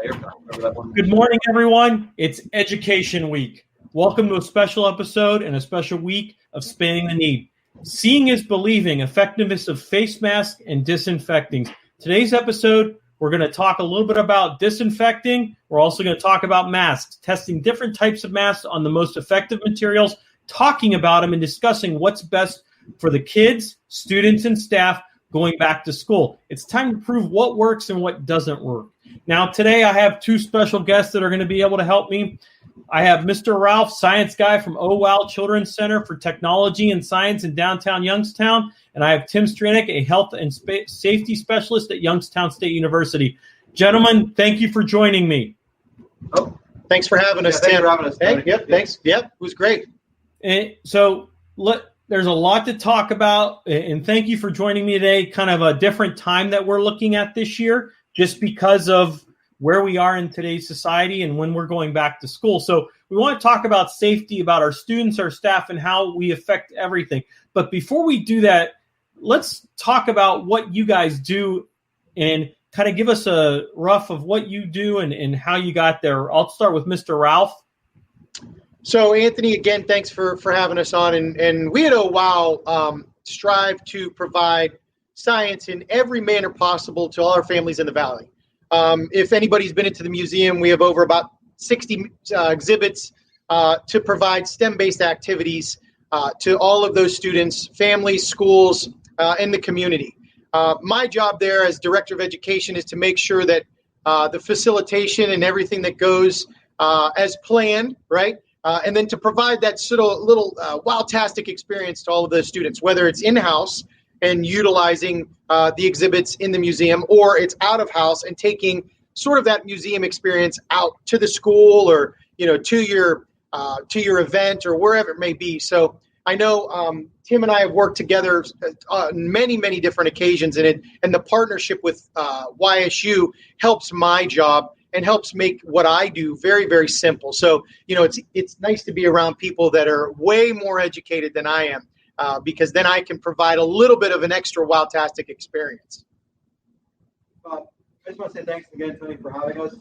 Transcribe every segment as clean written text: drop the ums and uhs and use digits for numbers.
Good morning, everyone. It's Education Week. Welcome to a special episode and a special week of Spanning the Need. Seeing is believing, effectiveness of face masks and disinfecting. Today's episode, we're going to talk a little bit about disinfecting. We're also going to talk about masks, testing different types of masks on the most effective materials, talking about them and discussing what's best for the kids, students, and staff going back to school. It's time to prove what works and what doesn't work. Now, today I have two special guests that are going to be able to help me. I have Mr. Ralf, science guy from OWOW Children's Center for Technology and Science in downtown Youngstown, and I have Tim Strenick, a health and safety specialist at Youngstown State University. Gentlemen, thank you for joining me. Oh, thanks for having us, Tim. Thanks for having us. Hey, yep, thanks. Yep, it was great. And so there's a lot to talk about, and thank you for joining me today. Kind of a different time that we're looking at this year, just because of where we are in today's society and when we're going back to school. So we want to talk about safety, about our students, our staff, and how we affect everything. But before we do that, let's talk about what you guys do and kind of give us a rough of what you do and how you got there. I'll start with Mr. Ralf. So, Anthony, again, thanks for having us on. And we at OWOW strive to provide science in every manner possible to all our families in the Valley. If anybody's been into the museum, we have over about 60 exhibits to provide STEM-based activities to all of those students, families, schools, and the community. My job there as Director of Education is to make sure that the facilitation and everything that goes as planned, right? And then to provide that sort of little wow-tastic experience to all of those students, whether it's in-house and utilizing the exhibits in the museum, or it's out of house and taking sort of that museum experience out to the school or, to your event or wherever it may be. So I know Tim and I have worked together on many, many different occasions, and the partnership with YSU helps my job and helps make what I do very, very simple. So, it's nice to be around people that are way more educated than I am. Because then I can provide a little bit of an extra wow-tastic experience. I just want to say thanks again, Tony, for having us.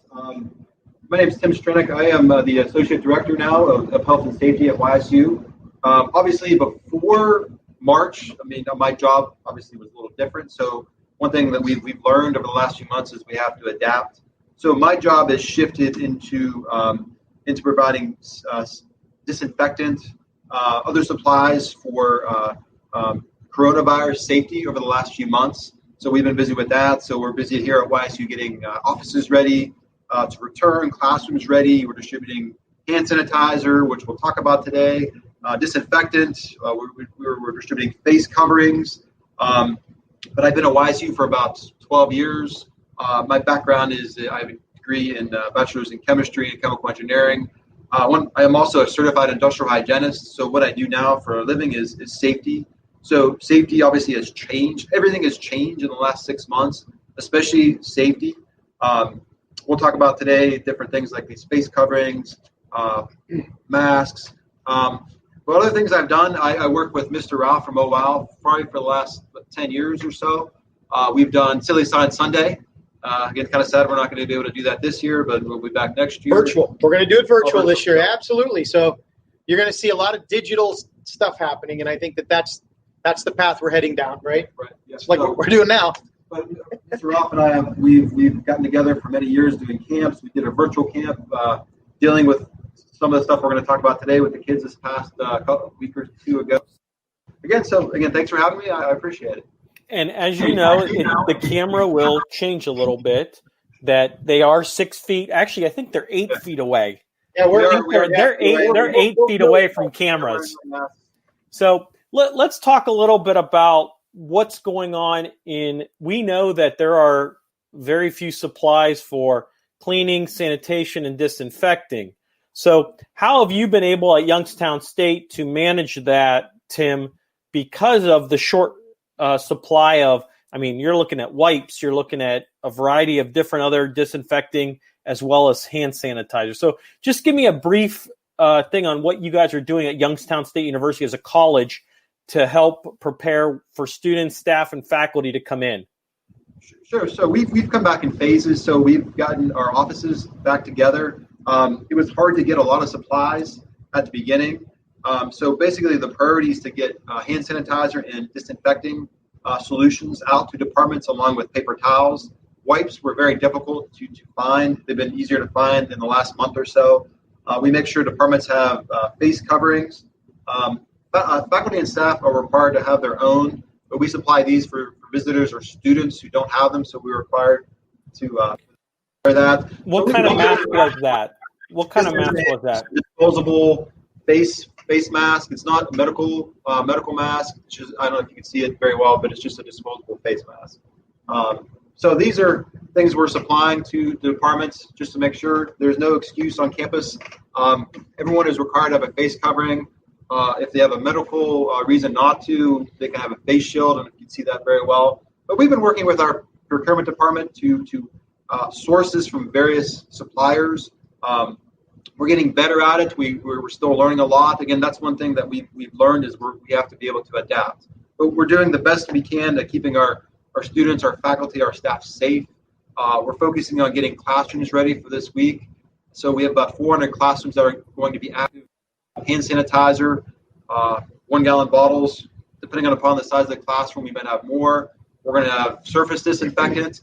My name is Tim Strenick. I am the Associate Director now of Health and Safety at YSU. Obviously, before March, my job obviously was a little different. So one thing that we've learned over the last few months is we have to adapt. So my job has shifted into providing disinfectant, other supplies for coronavirus safety over the last few months. So we've been busy with that. So we're busy here at YSU getting offices ready to return, classrooms ready. We're distributing hand sanitizer, which we'll talk about today, disinfectant. We're distributing face coverings. But I've been at YSU for about 12 years. My background is I have a degree in bachelor's in chemistry and chemical engineering. I am also a certified industrial hygienist. So what I do now for a living is safety. So safety obviously has changed. Everything has changed in the last 6 months, especially safety. We'll talk about today different things like these face coverings, masks. But other things I've done, I work with Mr. Ralf from OWOW probably for the last 10 years or so. We've done Silly Science Sunday. Again, kind of sad we're not going to be able to do that this year, but we'll be back next year. Virtual. We're going to do it virtual this year. Absolutely. So you're going to see a lot of digital stuff happening, and I think that's the path we're heading down, right? Right. Yes. It's like what we're doing now. But Mr. Ralf and I we've gotten together for many years doing camps. We did a virtual camp dealing with some of the stuff we're going to talk about today with the kids this past week or two ago. Again, thanks for having me. I appreciate it. And as you know, the camera will change a little bit, that they are 6 feet. Actually, I think they're 8 feet away. Yeah, they're 8 feet away from cameras. So let's talk a little bit about what's going on we know that there are very few supplies for cleaning, sanitation, and disinfecting. So how have you been able at Youngstown State to manage that, Tim, because of the short supply of, you're looking at wipes, you're looking at a variety of different other disinfecting as well as hand sanitizer. So just give me a brief thing on what you guys are doing at Youngstown State University as a college to help prepare for students, staff, and faculty to come in. Sure. So we've come back in phases. So we've gotten our offices back together. It was hard to get a lot of supplies at the beginning. So basically the priority is to get hand sanitizer and disinfecting solutions out to departments along with paper towels. Wipes were very difficult to find. They've been easier to find in the last month or so. We make sure departments have face coverings. Faculty and staff are required to have their own, but we supply these for visitors or students who don't have them, so we're required to wear that. What kind of mask was that? What kind of mask was that? Disposable face mask. It's not a medical mask. It's just, I don't know if you can see it very well, but it's just a disposable face mask. So these are things we're supplying to the departments just to make sure there's no excuse on campus. Everyone is required to have a face covering. If they have a medical reason not to, they can have a face shield, and you can see that very well. But we've been working with our procurement department to source this from various suppliers. We're getting better at it. We're still learning a lot. Again, that's one thing that we've learned is we have to be able to adapt. But we're doing the best we can at keeping our students, our faculty, our staff safe. We're focusing on getting classrooms ready for this week. So we have about 400 classrooms that are going to be active. Hand sanitizer, 1 gallon bottles. Depending upon the size of the classroom, we might have more. We're going to have surface disinfectant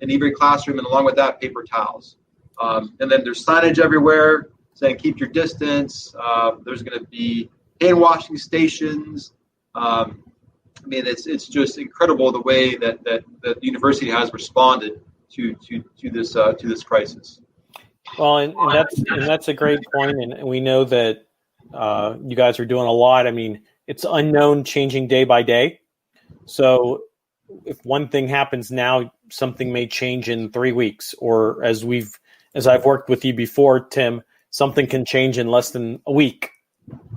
in every classroom, and along with that, paper towels. And then there's signage everywhere saying keep your distance. There's going to be hand washing stations. I mean, it's just incredible the way that the university has responded to this crisis. Well, and that's a great point, and we know that you guys are doing a lot. I mean, it's unknown, changing day by day. So if one thing happens now, something may change in 3 weeks, or as I've worked with you before, Tim, something can change in less than a week.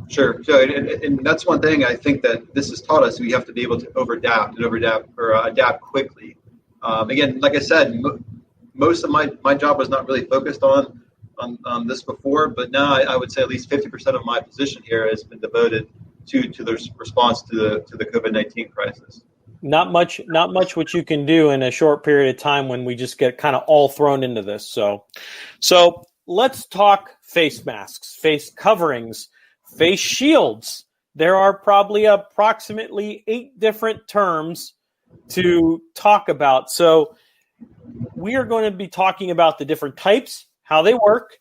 Sure. So, and that's one thing I think that this has taught us. We have to be able to adapt quickly. Again, like I said, most of my job was not really focused on this before, but now I would say at least 50% of my position here has been devoted to the response to the COVID-19 crisis. Not much what you can do in a short period of time when we just get kind of all thrown into this. So let's talk face masks, face coverings, face shields. There are probably approximately 8 different terms to talk about. So we are going to be talking about the different types, how they work,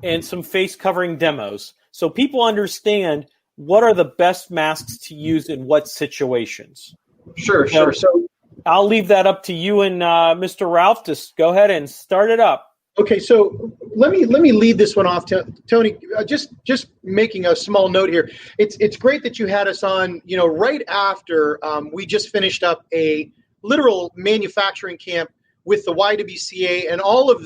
and some face covering demos. So people understand what are the best masks to use in what situations. Sure. So I'll leave that up to you and Mr. Ralf. Just go ahead and start it up. Okay, so let me lead this one off, Tony. Just making a small note here. It's great that you had us on. Right after we just finished up a literal manufacturing camp with the YWCA and all of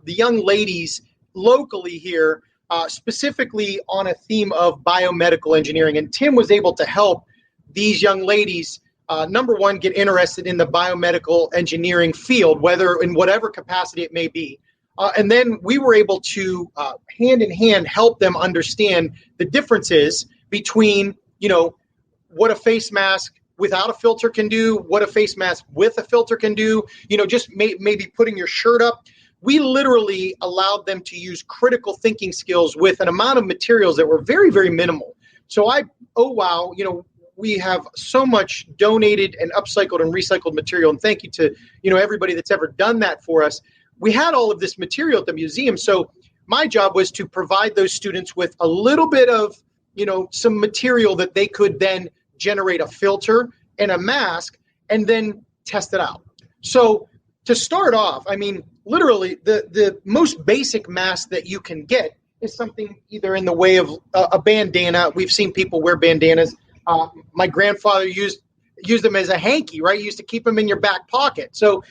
the young ladies locally here, specifically on a theme of biomedical engineering. And Tim was able to help these young ladies. Number one, get interested in the biomedical engineering field, whether in whatever capacity it may be. And then we were able to hand in hand help them understand the differences between, what a face mask without a filter can do, what a face mask with a filter can do, just maybe putting your shirt up. We literally allowed them to use critical thinking skills with an amount of materials that were very, very minimal. So we have so much donated and upcycled and recycled material. And thank you to, everybody that's ever done that for us. We had all of this material at the museum. So my job was to provide those students with a little bit of, some material that they could then generate a filter and a mask and then test it out. So to start off, I mean, literally the most basic mask that you can get is something either in the way of a bandana. We've seen people wear bandanas. My grandfather used them as a hanky, right? You used to keep them in your back pocket. So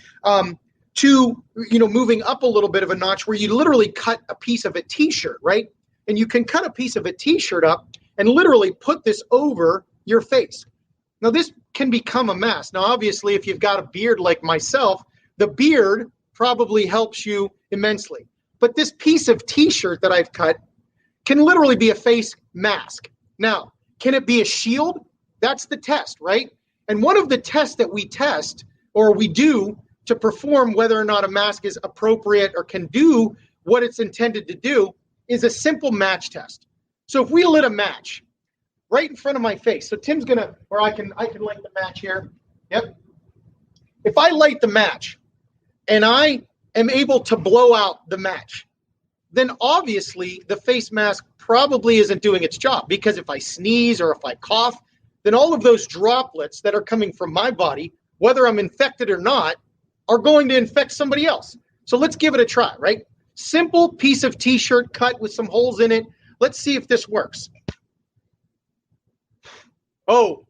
moving up a little bit of a notch where you literally cut a piece of a T-shirt, right? And you can cut a piece of a T-shirt up and literally put this over your face. Now, this can become a mask. Now, obviously, if you've got a beard like myself, the beard probably helps you immensely. But this piece of T-shirt that I've cut can literally be a face mask. Now, can it be a shield? That's the test, right? And one of the tests that we test or we do to perform whether or not a mask is appropriate or can do what it's intended to do is a simple match test. So if we lit a match right in front of my face, so Tim's gonna, or I can light the match here. Yep. If I light the match and I am able to blow out the match, then obviously the face mask probably isn't doing its job, because if I sneeze or if I cough, then all of those droplets that are coming from my body, whether I'm infected or not, are going to infect somebody else. So let's give it a try, right? Simple piece of t-shirt cut with some holes in it. Let's see if this works. Oh,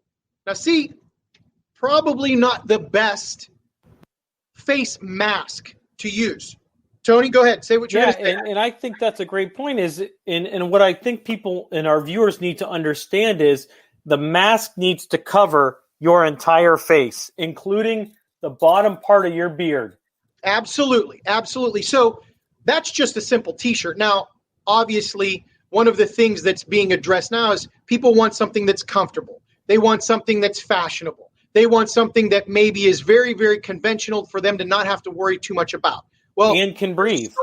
now see, probably not the best face mask to use. Tony, go ahead. Say what you're going to say. And I think that's a great point. And what I think people and our viewers need to understand is the mask needs to cover your entire face, including the bottom part of your beard. Absolutely. Absolutely. So that's just a simple t-shirt. Now, obviously, one of the things that's being addressed now is people want something that's comfortable. They want something that's fashionable. They want something that maybe is very, very conventional for them to not have to worry too much about. Well, and can breathe.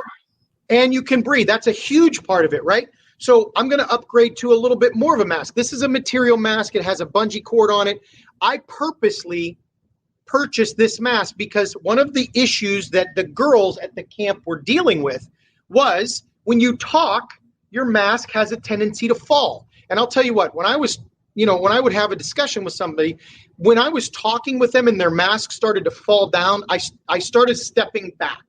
And you can breathe. That's a huge part of it, right? So I'm going to upgrade to a little bit more of a mask. This is a material mask. It has a bungee cord on it. I purposely purchased this mask because one of the issues that the girls at the camp were dealing with was when you talk, your mask has a tendency to fall. And I'll tell you what, when I would have a discussion with somebody, when I was talking with them and their mask started to fall down, I started stepping back.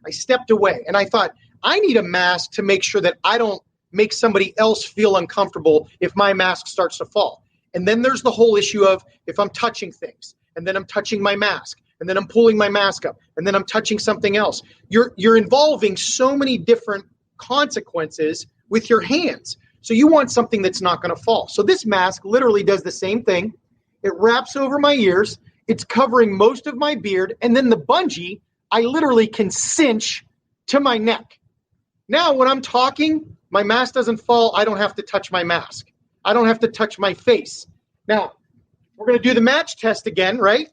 I stepped away and I thought, I need a mask to make sure that I don't make somebody else feel uncomfortable if my mask starts to fall. And then there's the whole issue of if I'm touching things and then I'm touching my mask and then I'm pulling my mask up and then I'm touching something else. You're involving so many different consequences with your hands. So you want something that's not going to fall. So this mask literally does the same thing. It wraps over my ears. It's covering most of my beard. And then the bungee, I literally can cinch to my neck. Now, when I'm talking, my mask doesn't fall. I don't have to touch my mask. I don't have to touch my face. Now, we're going to do the match test again, right?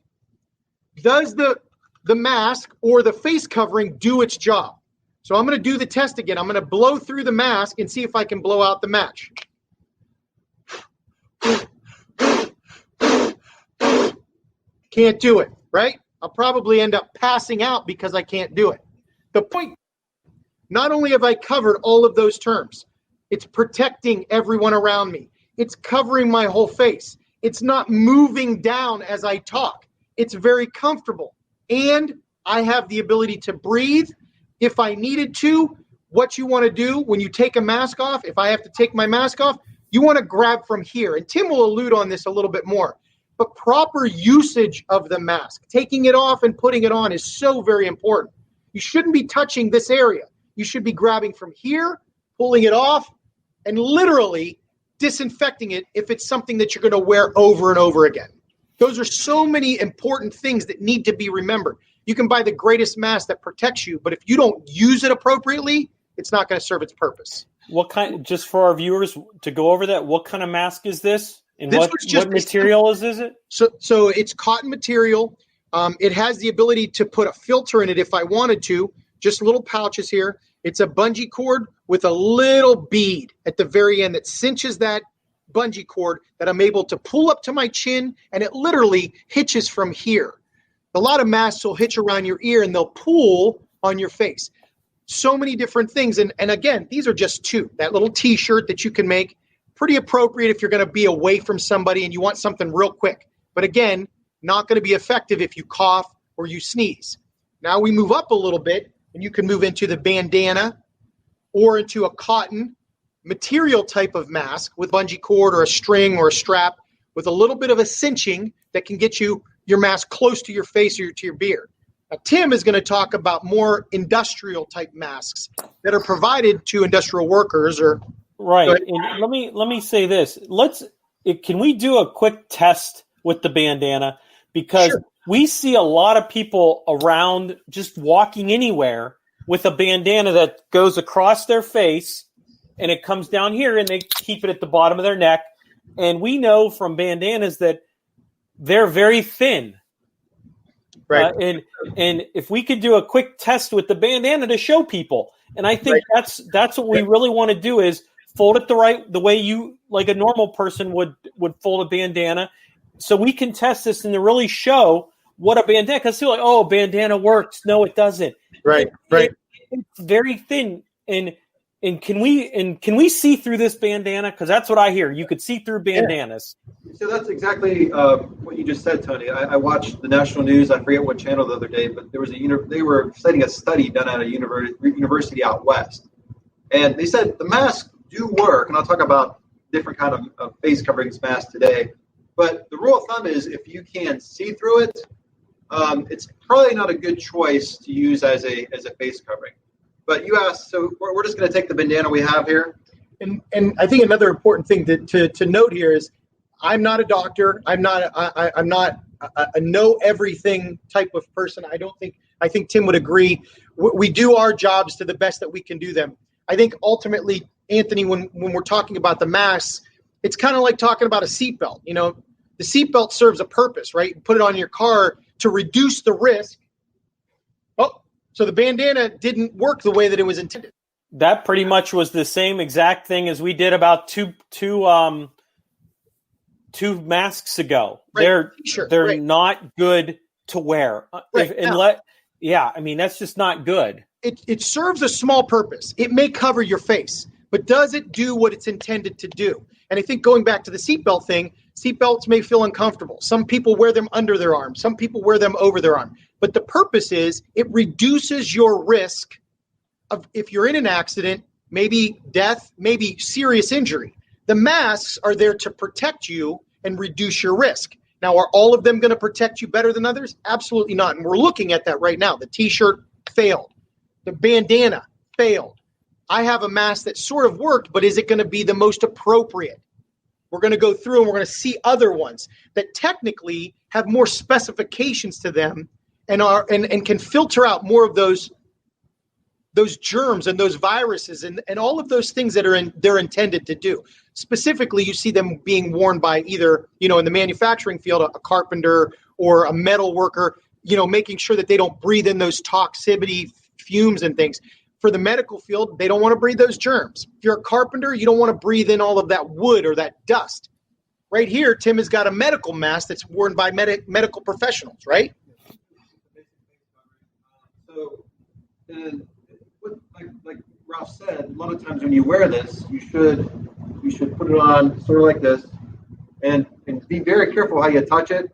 Does the mask or the face covering do its job? So I'm going to do the test again. I'm going to blow through the mask and see if I can blow out the match. Can't do it, right? I'll probably end up passing out because I can't do it. The point, not only have I covered all of those terms, it's protecting everyone around me. It's covering my whole face. It's not moving down as I talk. It's very comfortable. And I have the ability to breathe if I needed to. What you want to do when you take a mask off, if I have to take my mask off, you want to grab from here. And Tim will allude on this a little bit more. But proper usage of the mask, taking it off and putting it on, is so very important. You shouldn't be touching this area. You should be grabbing from here, pulling it off, and literally disinfecting it if it's something that you're going to wear over and over again. Those are so many important things that need to be remembered. You can buy the greatest mask that protects you, but if you don't use it appropriately, it's not going to serve its purpose. What kind, just for our viewers to go over that, what kind of mask is this? And This what was just material is it? So it's cotton material. It has the ability to put a filter in it if I wanted to, just little pouches here. It's a bungee cord with a little bead at the very end that cinches that bungee cord that I'm able to pull up to my chin, and it literally hitches from here. A lot of masks will hitch around your ear and they'll pull on your face. So many different things. And again, these are just two. That little t-shirt that you can make, pretty appropriate if you're going to be away from somebody and you want something real quick. But again, not going to be effective if you cough or you sneeze. Now we move up a little bit and you can move into the bandana or into a cotton material type of mask with bungee cord or a string or a strap with a little bit of a cinching that can get you your mask close to your face or to your beard. Now, Tim is going to talk about more industrial type masks that are provided to industrial workers or right. And let me say this. Can we do a quick test with the bandana? Because Sure. We see a lot of people around just walking anywhere with a bandana that goes across their face and it comes down here and they keep it at the bottom of their neck. And we know from bandanas that they're very thin. Right. And if we could do a quick test with the bandana to show people, and I think that's what we really want to do is fold it the way you like a normal person would fold a bandana, so we can test this and to really show what a bandana. Because they're like, oh, bandana works. No, it doesn't. Right. It's very thin. And can we see through this bandana? Because that's what I hear. You could see through bandanas. So that's exactly what you just said, Tony. I watched the national news. I forget what channel the other day, but there was they were citing a study done at a university out west, and they said the masks do work. And I'll talk about different kind of face coverings masks today. But the rule of thumb is if you can see through it, it's probably not a good choice to use as a face covering. But you asked, so we're just going to take the bandana we have here. And I think another important thing to note here is I'm not a doctor. I'm not a know everything type of person. I think Tim would agree. We do our jobs to the best that we can do them. I think ultimately, Anthony, when we're talking about the masks, it's kind of like talking about a seatbelt. You know, the seatbelt serves a purpose, right? Put it on your car to reduce the risk. So the bandana didn't work the way that it was intended. That pretty much was the same exact thing as we did about two masks ago. Right. They're right. not good to wear. Right. I mean, that's just not good. It serves a small purpose. It may cover your face, but does it do what it's intended to do? And I think going back to the seatbelt thing, seatbelts may feel uncomfortable. Some people wear them under their arm. Some people wear them over their arm. But the purpose is it reduces your risk of if you're in an accident, maybe death, maybe serious injury. The masks are there to protect you and reduce your risk. Now, are all of them going to protect you better than others? Absolutely not. And we're looking at that right now. The T-shirt failed. The bandana failed. I have a mask that sort of worked, but is it going to be the most appropriate? We're going to go through and we're going to see other ones that technically have more specifications to them and can filter out more of those germs and those viruses and all of those things that they're intended to do. Specifically, you see them being worn by either, in the manufacturing field, a carpenter or a metal worker, making sure that they don't breathe in those toxicity fumes and things. For the medical field, they don't want to breathe those germs. If you're a carpenter, you don't want to breathe in all of that wood or that dust. Right here, Tim has got a medical mask that's worn by medical professionals, right? So, like Ralf said, a lot of times when you wear this, you should put it on sort of like this, and be very careful how you touch it.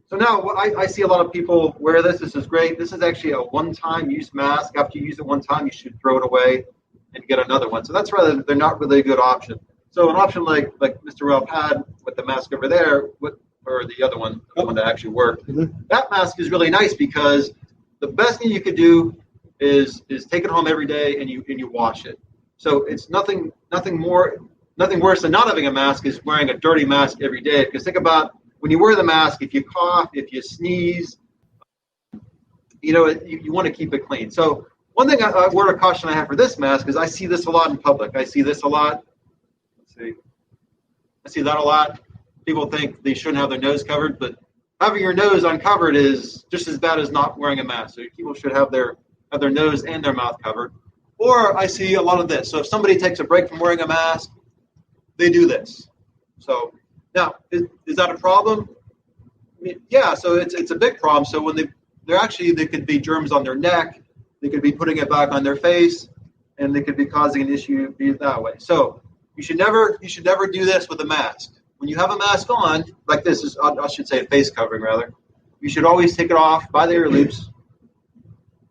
So now I see a lot of people wear this. This is great. This is actually a one-time use mask. After you use it one time, you should throw it away and get another one. So they're not really a good option. So an option like Mr. Ralf had with the mask over there, or the other one, the one that actually worked, that mask is really nice because the best thing you could do is take it home every day and you wash it. So it's nothing worse than not having a mask is wearing a dirty mask every day. Because think about when you wear the mask, if you cough, if you sneeze, you want to keep it clean. So one thing, a word of caution I have for this mask is I see this a lot in public. I see this a lot. I see that a lot. People think they shouldn't have their nose covered, but having your nose uncovered is just as bad as not wearing a mask. So people should have their nose and their mouth covered. Or I see a lot of this. So if somebody takes a break from wearing a mask, they do this. So now, is that a problem? I mean, yeah, so it's a big problem. So when there could be germs on their neck, they could be putting it back on their face, and they could be causing an issue that way. So you should never do this with a mask. When you have a mask on, like this I should say a face covering rather, you should always take it off by the ear loops.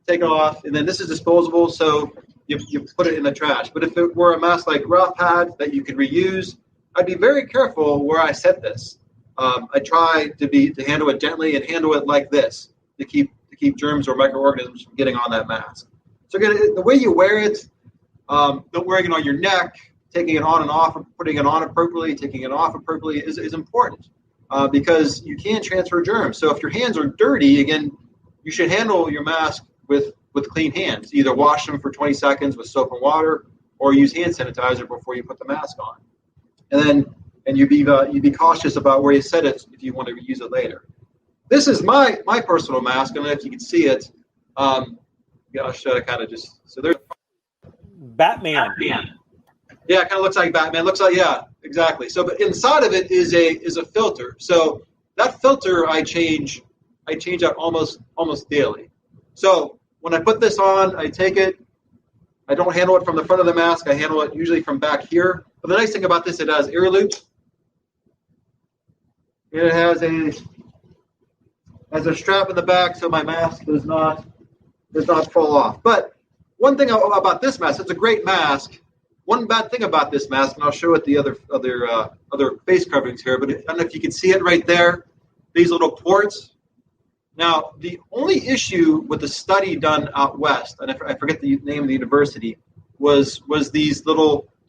Take it off, and then this is disposable, so you put it in the trash. But if it were a mask like Ralf had that you could reuse, I'd be very careful where I set this. I try to handle it gently and handle it like this to keep germs or microorganisms from getting on that mask. So again, the way you wear it, don't wearing it on your neck, taking it on and off, putting it on appropriately, taking it off appropriately is important because you can transfer germs. So if your hands are dirty, again, you should handle your mask with clean hands. Either wash them for 20 seconds with soap and water, or use hand sanitizer before you put the mask on. And you be cautious about where you set it if you want to reuse it later. this is my personal mask. I don't know if you can see it. I'll show it kind of just. So there's Batman. Yeah, it kind of looks like Batman. Looks like, yeah, exactly. So, but inside of it is a filter. So that filter I change out almost daily. So when I put this on, I take it. I don't handle it from the front of the mask. I handle it usually from back here. But the nice thing about this, it has ear loops. And it has a strap in the back, so my mask does not fall off. But one thing about this mask, it's a great mask. One bad thing about this mask, and I'll show it the other face coverings here, but I don't know if you can see it right there, these little ports. Now, the only issue with the study done out west, and I forget the name of the university, was these they're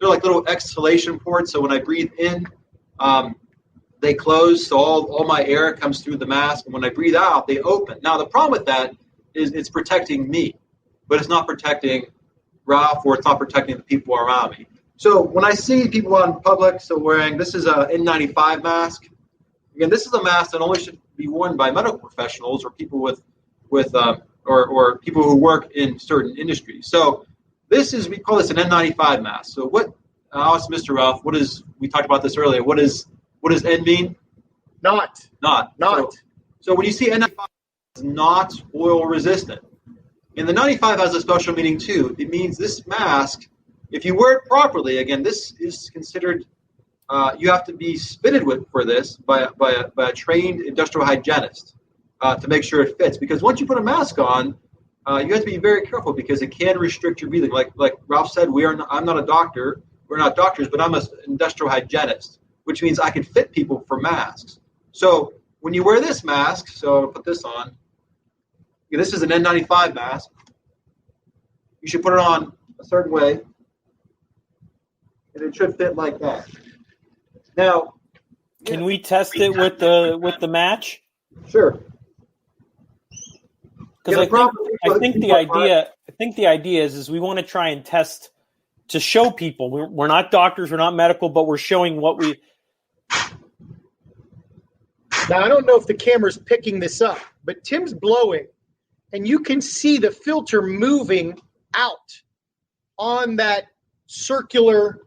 like little exhalation ports. So when I breathe in, they close, so all my air comes through the mask, and when I breathe out, they open. Now, the problem with that is it's protecting me, but it's not protecting Ralf, or it's not protecting the people around me. So when I see people out in public, wearing, this is a N95 mask. Again, this is a mask that only should be worn by medical professionals or people or people who work in certain industries. So we call this an N95 mask. So I'll ask Mr. Ralf, we talked about this earlier, what does N mean? Not. So when you see N95, it's not oil resistant. And the 95 has a special meaning too. It means this mask, if you wear it properly, again, this is considered, you have to be fitted for this by a trained industrial hygienist to make sure it fits. Because once you put a mask on, you have to be very careful because it can restrict your breathing. Like Ralf said, I'm not a doctor. We're not doctors, but I'm an industrial hygienist, which means I can fit people for masks. So when you wear this mask, so I'll put this on. This is an N95 mask. You should put it on a certain way, and it should fit like that. Now, can we test it with the match? Sure. Because I think the idea is we want to try and test to show people we're not doctors, we're not medical, but we're showing what we. Now I don't know if the camera's picking this up, but Tim's blowing. And you can see the filter moving out on that circular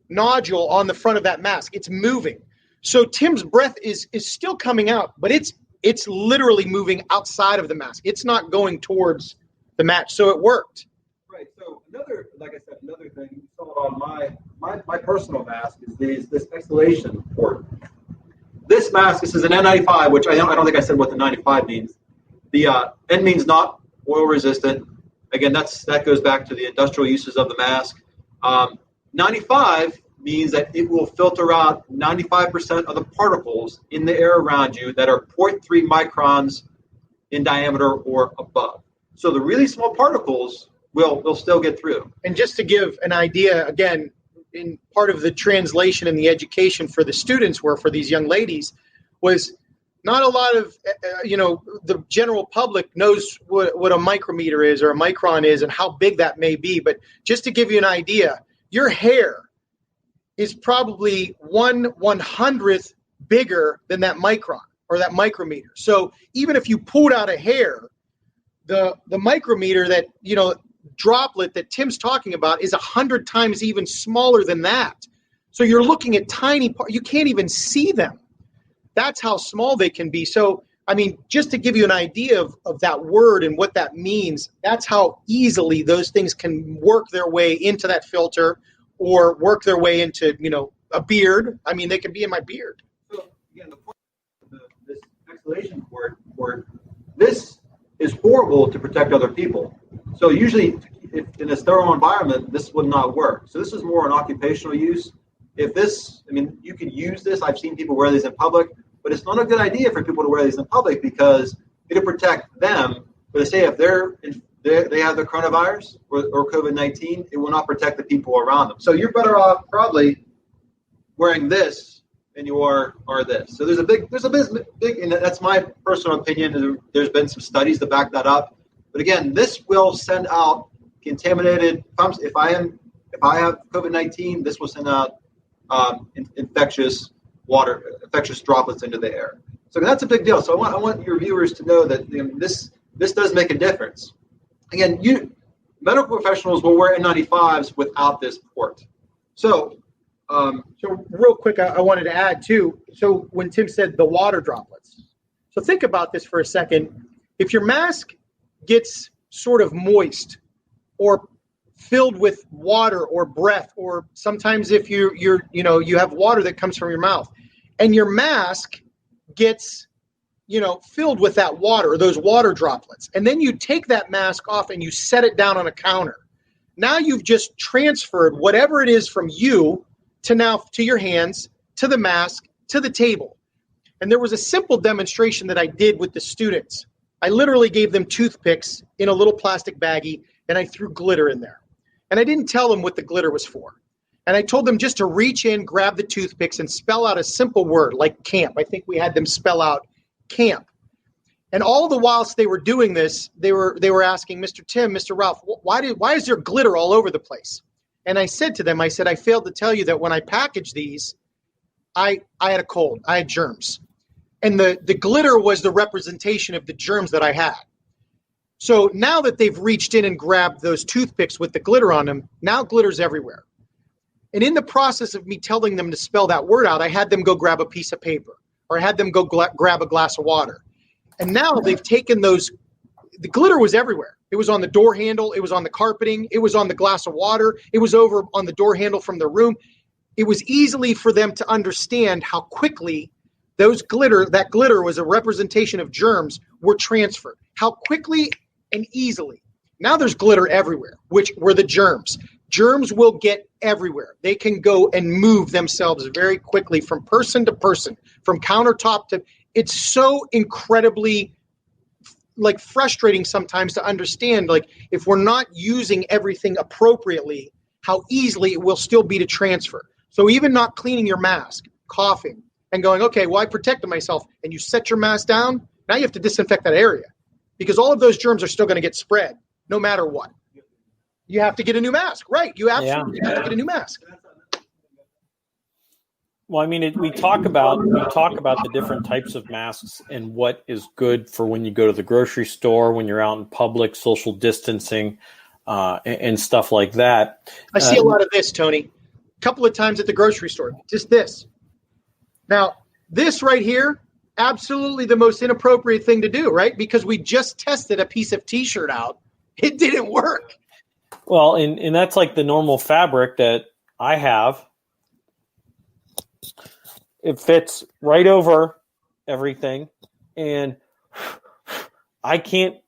nodule on the front of that mask. It's moving. So Tim's breath is still coming out, but it's literally moving outside of the mask. It's not going towards the match. So it worked. Right. So another thing you saw on my personal mask is this Exhalation Port. This mask, this is an N95, which I don't think I said what the 95 means. The N means not oil resistant. Again, that goes back to the industrial uses of the mask. 95 means that it will filter out 95% of the particles in the air around you that are 0.3 microns in diameter or above. So the really small particles will still get through. And just to give an idea, again, in part of the translation and the education for the students for these young ladies was not a lot of, the general public knows what a micrometer is or a micron is and how big that may be. But just to give you an idea, your hair is probably 1/100th bigger than that micron or that micrometer. So even if you pulled out a hair, the micrometer that, droplet that Tim's talking about is 100 times even smaller than that. So you're looking at tiny parts. You can't even see them. That's how small they can be. So, just to give you an idea of that word and what that means, that's how easily those things can work their way into that filter or work their way into, a beard. They can be in my beard. So, again, the point of this Exhalation Port, this is horrible to protect other people. So usually, if in a sterile environment, this would not work. So this is more an occupational use. If this, you can use this. I've seen people wear these in public, but it's not a good idea for people to wear these in public because it'll protect them. But say if they have the coronavirus or COVID-19, it will not protect the people around them. So you're better off probably wearing this than you are this. So there's a big, and that's my personal opinion. There's been some studies to back that up. But again, this will send out contaminated. If I have COVID-19, this will send out infectious infectious droplets into the air. So that's a big deal. So I want your viewers to know that this does make a difference. Again, medical professionals will wear N95s without this port. So real quick, I wanted to add too. So when Tim said the water droplets, so think about this for a second. If your mask gets sort of moist or filled with water or breath, or sometimes if you have water that comes from your mouth, and your mask gets filled with that water or those water droplets, and then you take that mask off and you set it down on a counter. Now you've just transferred whatever it is from you to your hands, to the mask, to the table. And there was a simple demonstration that I did with the students. I literally gave them toothpicks in a little plastic baggie, and I threw glitter in there. And I didn't tell them what the glitter was for. And I told them just to reach in, grab the toothpicks, and spell out a simple word like camp. I think we had them spell out camp. And all the whilst they were doing this, they were asking, Mr. Tim, Mr. Ralf, why is there glitter all over the place? And I said to them, I failed to tell you that when I packaged these, I had a cold. I had germs. And the glitter was the representation of the germs that I had. So now that they've reached in and grabbed those toothpicks with the glitter on them, now glitter's everywhere. And in the process of me telling them to spell that word out, I had them go grab a piece of paper, or I had them go grab a glass of water. And now they've taken the glitter was everywhere. It was on the door handle. It was on the carpeting. It was on the glass of water. It was over on the door handle from the room. It was easily for them to understand how quickly that glitter was a representation of germs were transferred. How quickly and easily. Now there's glitter everywhere, which were the germs. Germs will get everywhere. They can go and move themselves very quickly from person to person, from countertop to. It's so incredibly frustrating sometimes to understand, if we're not using everything appropriately, how easily it will still be to transfer. So even not cleaning your mask, coughing, and going, okay, well, I protected myself, and you set your mask down, now you have to disinfect that area because all of those germs are still going to get spread no matter what. You have to get a new mask, right? You absolutely have to get a new mask. Well, I mean, we talk about the different types of masks and what is good for when you go to the grocery store, when you're out in public, social distancing, and stuff like that. I see a lot of this, Tony. A couple of times at the grocery store, just this. Now, this right here, absolutely the most inappropriate thing to do, right? Because we just tested a piece of T-shirt out. It didn't work. Well, and that's like the normal fabric that I have. It fits right over everything, and I can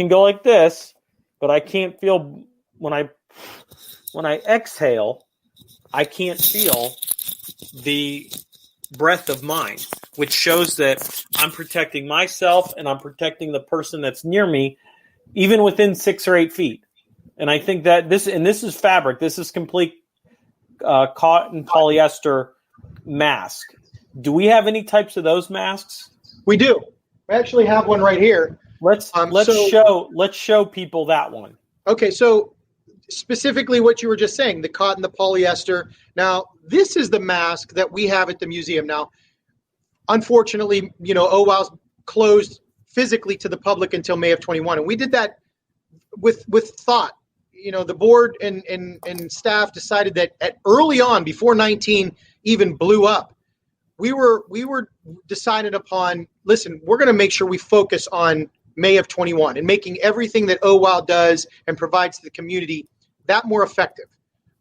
go like this, but I can't feel when I exhale, I can't feel the breath of mine, which shows that I'm protecting myself and I'm protecting the person that's near me, even within 6 or 8 feet. And I think that this is fabric. This is complete cotton polyester mask. Do we have any types of those masks? We do. We actually have one right here. Let's show people that one. Okay, so specifically what you were just saying, the cotton, the polyester. Now, this is the mask that we have at the museum. Now, unfortunately, OWOW's closed physically to the public until May of 21, and we did that with thought. The board and staff decided that early on, before 19 even blew up, we were decided upon, listen, we're going to make sure we focus on May of 21 and making everything that OWOW does and provides to the community that more effective.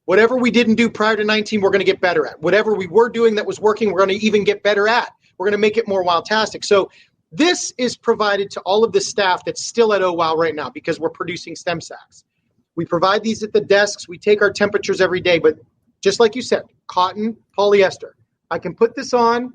Whatever we didn't do prior to 19, we're going to get better at. Whatever we were doing that was working, we're going to even get better at. We're going to make it more wildtastic. So this is provided to all of the staff that's still at OWOW right now because we're producing stem sacks. We provide these at the desks. We take our temperatures every day, but just like you said, cotton, polyester. I can put this on,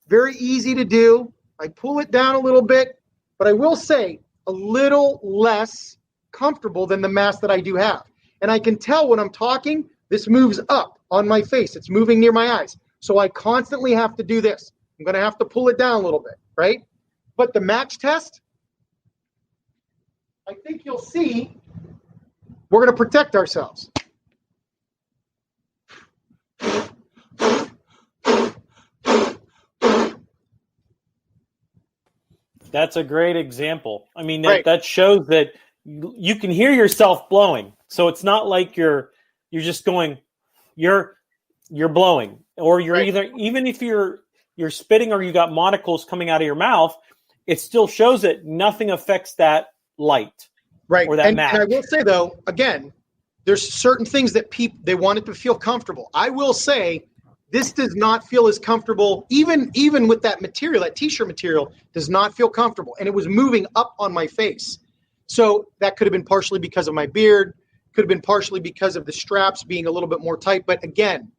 very easy to do. I pull it down a little bit, but I will say a little less comfortable than the mask that I do have. And I can tell when I'm talking, this moves up on my face. It's moving near my eyes. So I constantly have to do this. I'm going to have to pull it down a little bit, right? But the match test, I think you'll see we're going to protect ourselves. That's a great example. I mean, Right. that shows that you can hear yourself blowing. So it's not like you're just going, you're blowing, or you're Right. either, even if you're spitting or you got monocles coming out of your mouth, it still shows that nothing affects that light. Right. Or that and match. I will say, though, again, there's certain things that they want it to feel comfortable. I will say this does not feel as comfortable, even with that material, that T-shirt material does not feel comfortable. And it was moving up on my face. So that could have been partially because of my beard, could have been partially because of the straps being a little bit more tight. But again,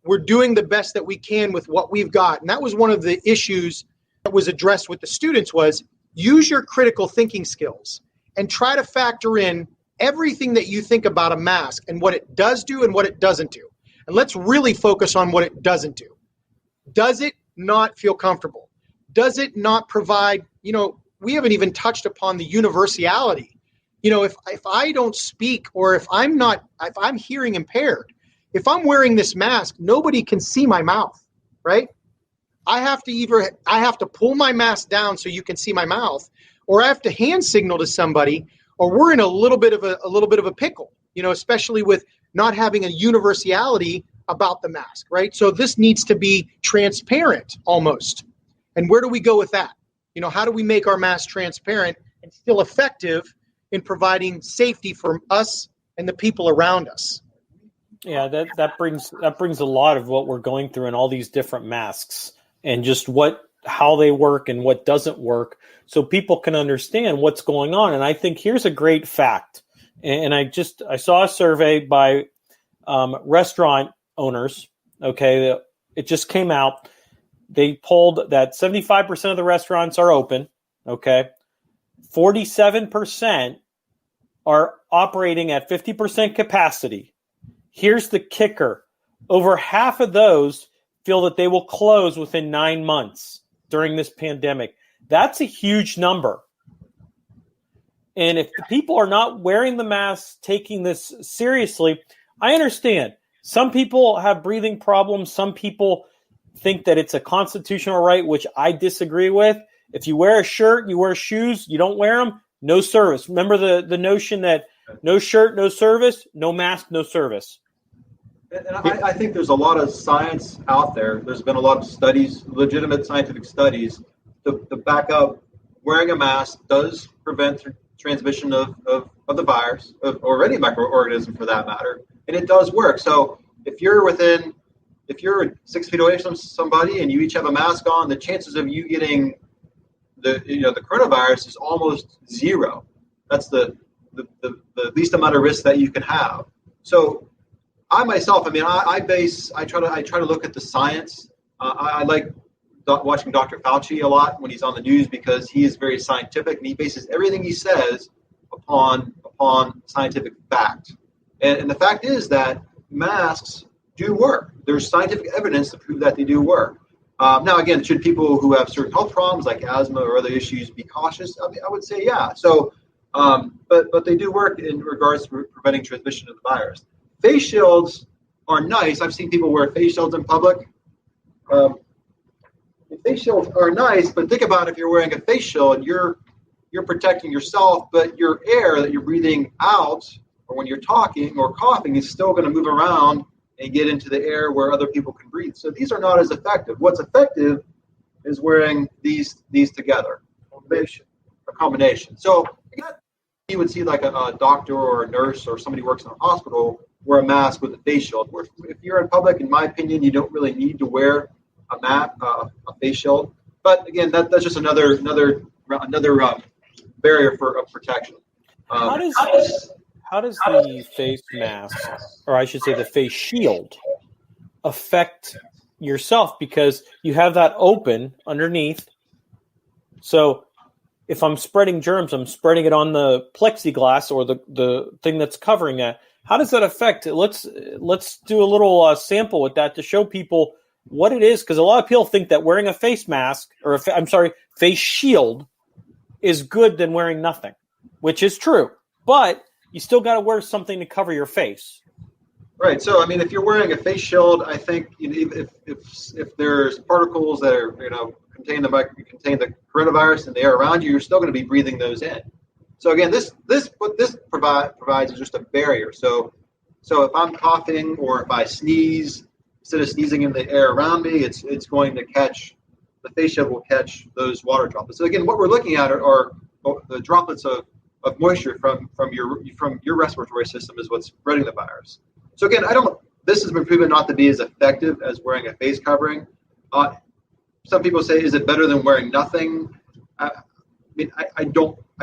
we're doing the best that we can with what we've got. And that was one of the issues that was addressed with the students was use your critical thinking skills and try to factor in everything that you think about a mask and what it does do and what it doesn't do. And let's really focus on what it doesn't do. Does it not feel comfortable? Does it not provide, we haven't even touched upon the universality. If I don't speak, or if I'm hearing impaired, if I'm wearing this mask, nobody can see my mouth, right? I have to pull my mask down so you can see my mouth, or I have to hand signal to somebody, or we're in a little bit of a pickle, especially with not having a universality about the mask, right? So this needs to be transparent almost. And where do we go with that? How do we make our mask transparent and still effective in providing safety for us and the people around us? Yeah, that brings a lot of what we're going through in all these different masks, and just how they work and what doesn't work, so people can understand what's going on. And I think here's a great fact. And I saw a survey by restaurant owners. Okay, it just came out. They polled that 75% of the restaurants are open. Okay, 47% are operating at 50% capacity. Here's the kicker: over half of those feel that they will close within 9 months during this pandemic. That's a huge number. And if the people are not wearing the masks, taking this seriously, I understand. Some people have breathing problems. Some people think that it's a constitutional right, which I disagree with. If you wear a shirt, you wear shoes, you don't wear them, no service. Remember the notion that no shirt, no service, no mask, no service. And I think there's a lot of science out there. There's been a lot of studies, legitimate scientific studies, to back up wearing a mask does prevent transmission of the virus, or any microorganism for that matter, and it does work. So if you're 6 feet away from somebody and you each have a mask on, the chances of you getting the coronavirus is almost zero. That's the least amount of risk that you can have. So I myself, I try to look at the science. I like watching Dr. Fauci a lot when he's on the news, because he is very scientific and he bases everything he says upon scientific fact. And the fact is that masks do work. There's scientific evidence to prove that they do work. Now, again, should people who have certain health problems like asthma or other issues be cautious? I would say yeah. So, but they do work in regards to preventing transmission of the virus. Face shields are nice. I've seen people wear face shields in public. Face shields are nice, but think about if you're wearing a face shield, you're protecting yourself, but your air that you're breathing out, or when you're talking or coughing, is still going to move around and get into the air where other people can breathe. So these are not as effective. What's effective is wearing these together, a combination. So you would see like a doctor or a nurse or somebody who works in a hospital wear a mask with a face shield. If you're in public, in my opinion, you don't really need to wear a face shield. But again, that's just another barrier of protection. How does the face mask, or I should say the face shield, affect yourself? Because you have that open underneath. So if I'm spreading germs, I'm spreading it on the plexiglass or the thing that's covering that. How does that affect it? Let's do a little sample with that to show people what it is, because a lot of people think that wearing a face mask, or face shield, is good than wearing nothing, which is true. But you still got to wear something to cover your face. Right. So, I mean, if you're wearing a face shield, I think if there's particles that are contain the coronavirus in the air around you, you're still going to be breathing those in. So again, what this provides is just a barrier. So if I'm coughing or if I sneeze, instead of sneezing in the air around me, it's going to catch, the face shield will catch those water droplets. So again, what we're looking at are the droplets of moisture from your respiratory system is what's spreading the virus. So again, this has been proven not to be as effective as wearing a face covering. Some people say, is it better than wearing nothing? I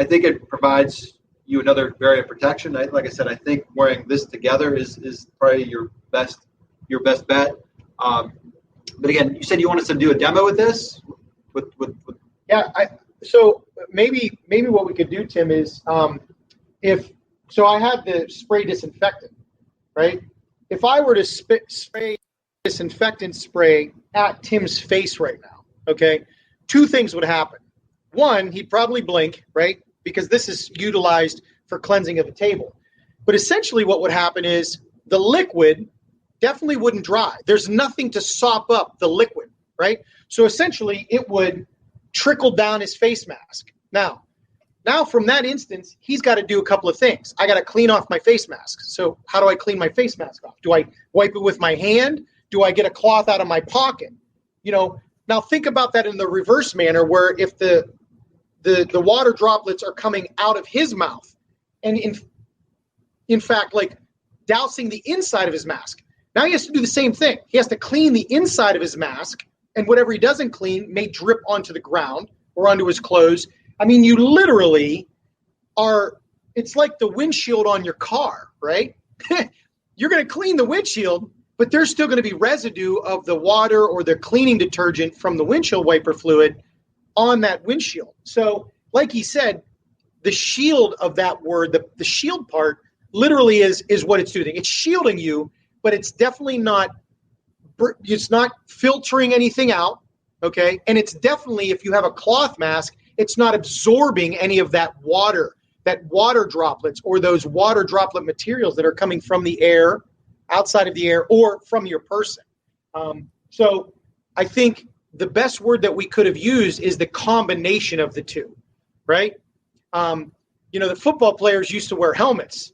think it provides you another area of protection. Like I said, I think wearing this together is probably your best bet. But again, you said you want us to do a demo with this. Yeah. So maybe what we could do, Tim, is I have the spray disinfectant, right? If I were to spray disinfectant spray at Tim's face right now, okay, two things would happen. One, he'd probably blink, right? Because this is utilized for cleansing of the table. But essentially what would happen is the liquid definitely wouldn't dry. There's nothing to sop up the liquid, right? So essentially it would trickle down his face mask. Now from that instance, he's got to do a couple of things. I got to clean off my face mask. So how do I clean my face mask off? Do I wipe it with my hand? Do I get a cloth out of my pocket? Now think about that in the reverse manner, where if the water droplets are coming out of his mouth and in fact, like dousing the inside of his mask. Now he has to do the same thing. He has to clean the inside of his mask, and whatever he doesn't clean may drip onto the ground or onto his clothes. I mean, you literally it's like the windshield on your car, right? You're going to clean the windshield, but there's still going to be residue of the water or the cleaning detergent from the windshield wiper fluid on that windshield. So like he said, the shield of that word, the shield part literally is what it's doing. It's shielding you, but it's definitely not filtering anything out, okay? And it's definitely, if you have a cloth mask, it's not absorbing any of that water droplets or those water droplet materials that are coming from the air, outside of the air, or from your person. So I think the best word that we could have used is the combination of the two, right? The football players used to wear helmets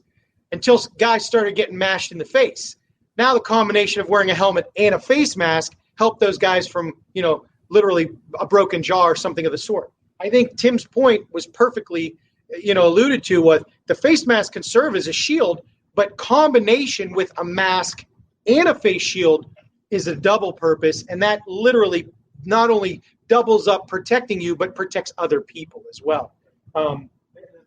until guys started getting mashed in the face. Now the combination of wearing a helmet and a face mask helped those guys from, literally a broken jaw or something of the sort. I think Tim's point was perfectly, alluded to. What the face mask can serve as a shield, but combination with a mask and a face shield is a double purpose, and that literally not only doubles up protecting you, but protects other people as well. The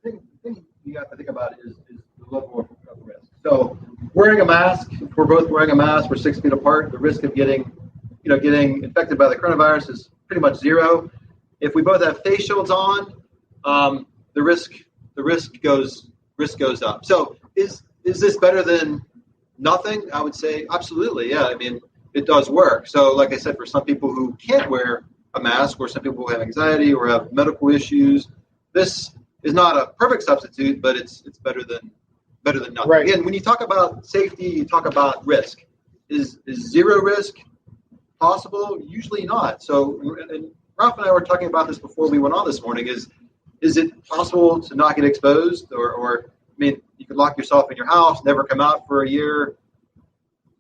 thing you have to think about is the level of risk. So wearing a mask, if we're both wearing a mask, we're 6 feet apart, the risk of getting infected by the coronavirus is pretty much zero. If we both have face shields on, the risk goes up. So is this better than nothing? I would say absolutely. Yeah. I mean, it does work. So like I said, for some people who can't wear a mask, or some people who have anxiety or have medical issues, this is not a perfect substitute, but it's better than nothing. Right. Again, when you talk about safety, you talk about risk. Is zero risk possible? Usually not. So, and Ralf and I were talking about this before we went on this morning. Is it possible to not get exposed, or you could lock yourself in your house, never come out for a year.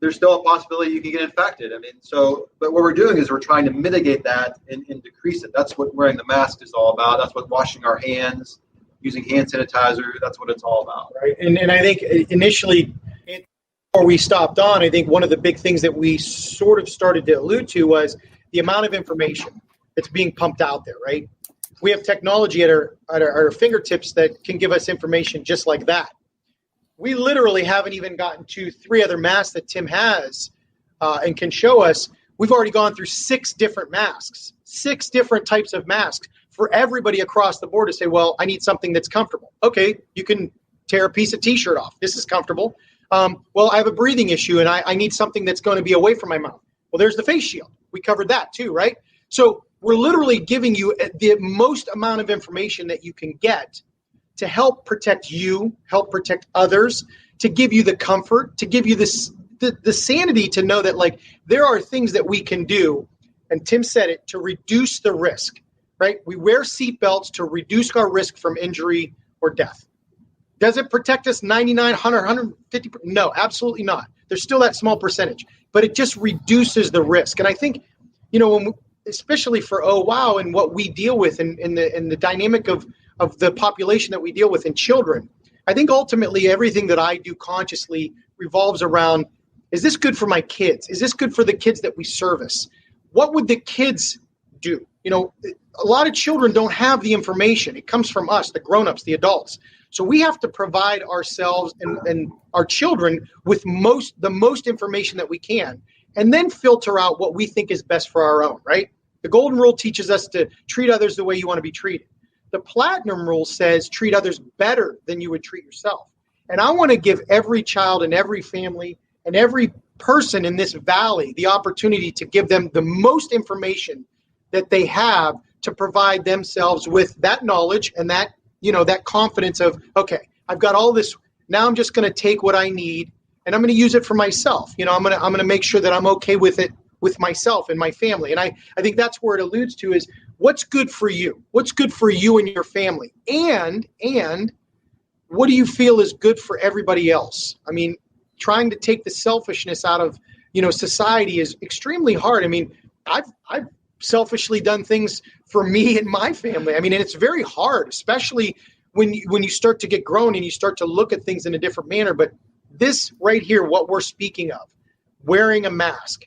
There's still a possibility you can get infected. But what we're doing is we're trying to mitigate that and decrease it. That's what wearing the mask is all about. That's what washing our hands, using hand sanitizer, that's what it's all about. Right. And I think initially, before we stopped on, I think one of the big things that we sort of started to allude to was the amount of information that's being pumped out there, right? We have technology at our fingertips that can give us information just like that. We literally haven't even gotten to 3 other masks that Tim has and can show us. We've already gone through 6 different masks, 6 different types of masks for everybody across the board to say, well, I need something that's comfortable. Okay, you can tear a piece of T-shirt off. This is comfortable. Well, I have a breathing issue and I need something that's going to be away from my mouth. Well, there's the face shield. We covered that too, right? So we're literally giving you the most amount of information that you can get to help protect you, help protect others, to give you the comfort, to give you the sanity to know that, like, there are things that we can do and Tim said it, to reduce the risk, right? We wear seatbelts to reduce our risk from injury or death. Does it protect us 99, 100, 150? No, absolutely not. There's still that small percentage, but it just reduces the risk. And I think, especially for and what we deal with in the dynamic of the population that we deal with in children, I think ultimately everything that I do consciously revolves around, is this good for my kids? Is this good for the kids that we service? What would the kids do? A lot of children don't have the information. It comes from us, the grown-ups, the adults. So we have to provide ourselves and our children with the most information that we can, and then filter out what we think is best for our own, right? The golden rule teaches us to treat others the way you want to be treated. The platinum rule says treat others better than you would treat yourself. And I want to give every child and every family and every person in this valley the opportunity to give them the most information that they have to provide themselves with that knowledge and that confidence of, okay, I've got all this. Now I'm just going to take what I need and I'm going to use it for myself. I'm going to make sure that I'm okay with it, with myself and my family. And I think that's where it alludes to is what's good for you? What's good for you and your family? And what do you feel is good for everybody else? I mean, trying to take the selfishness out of, society is extremely hard. I mean, I've selfishly done things for me and my family. I mean, and it's very hard, especially when you start to get grown and you start to look at things in a different manner. But this right here, what we're speaking of, wearing a mask,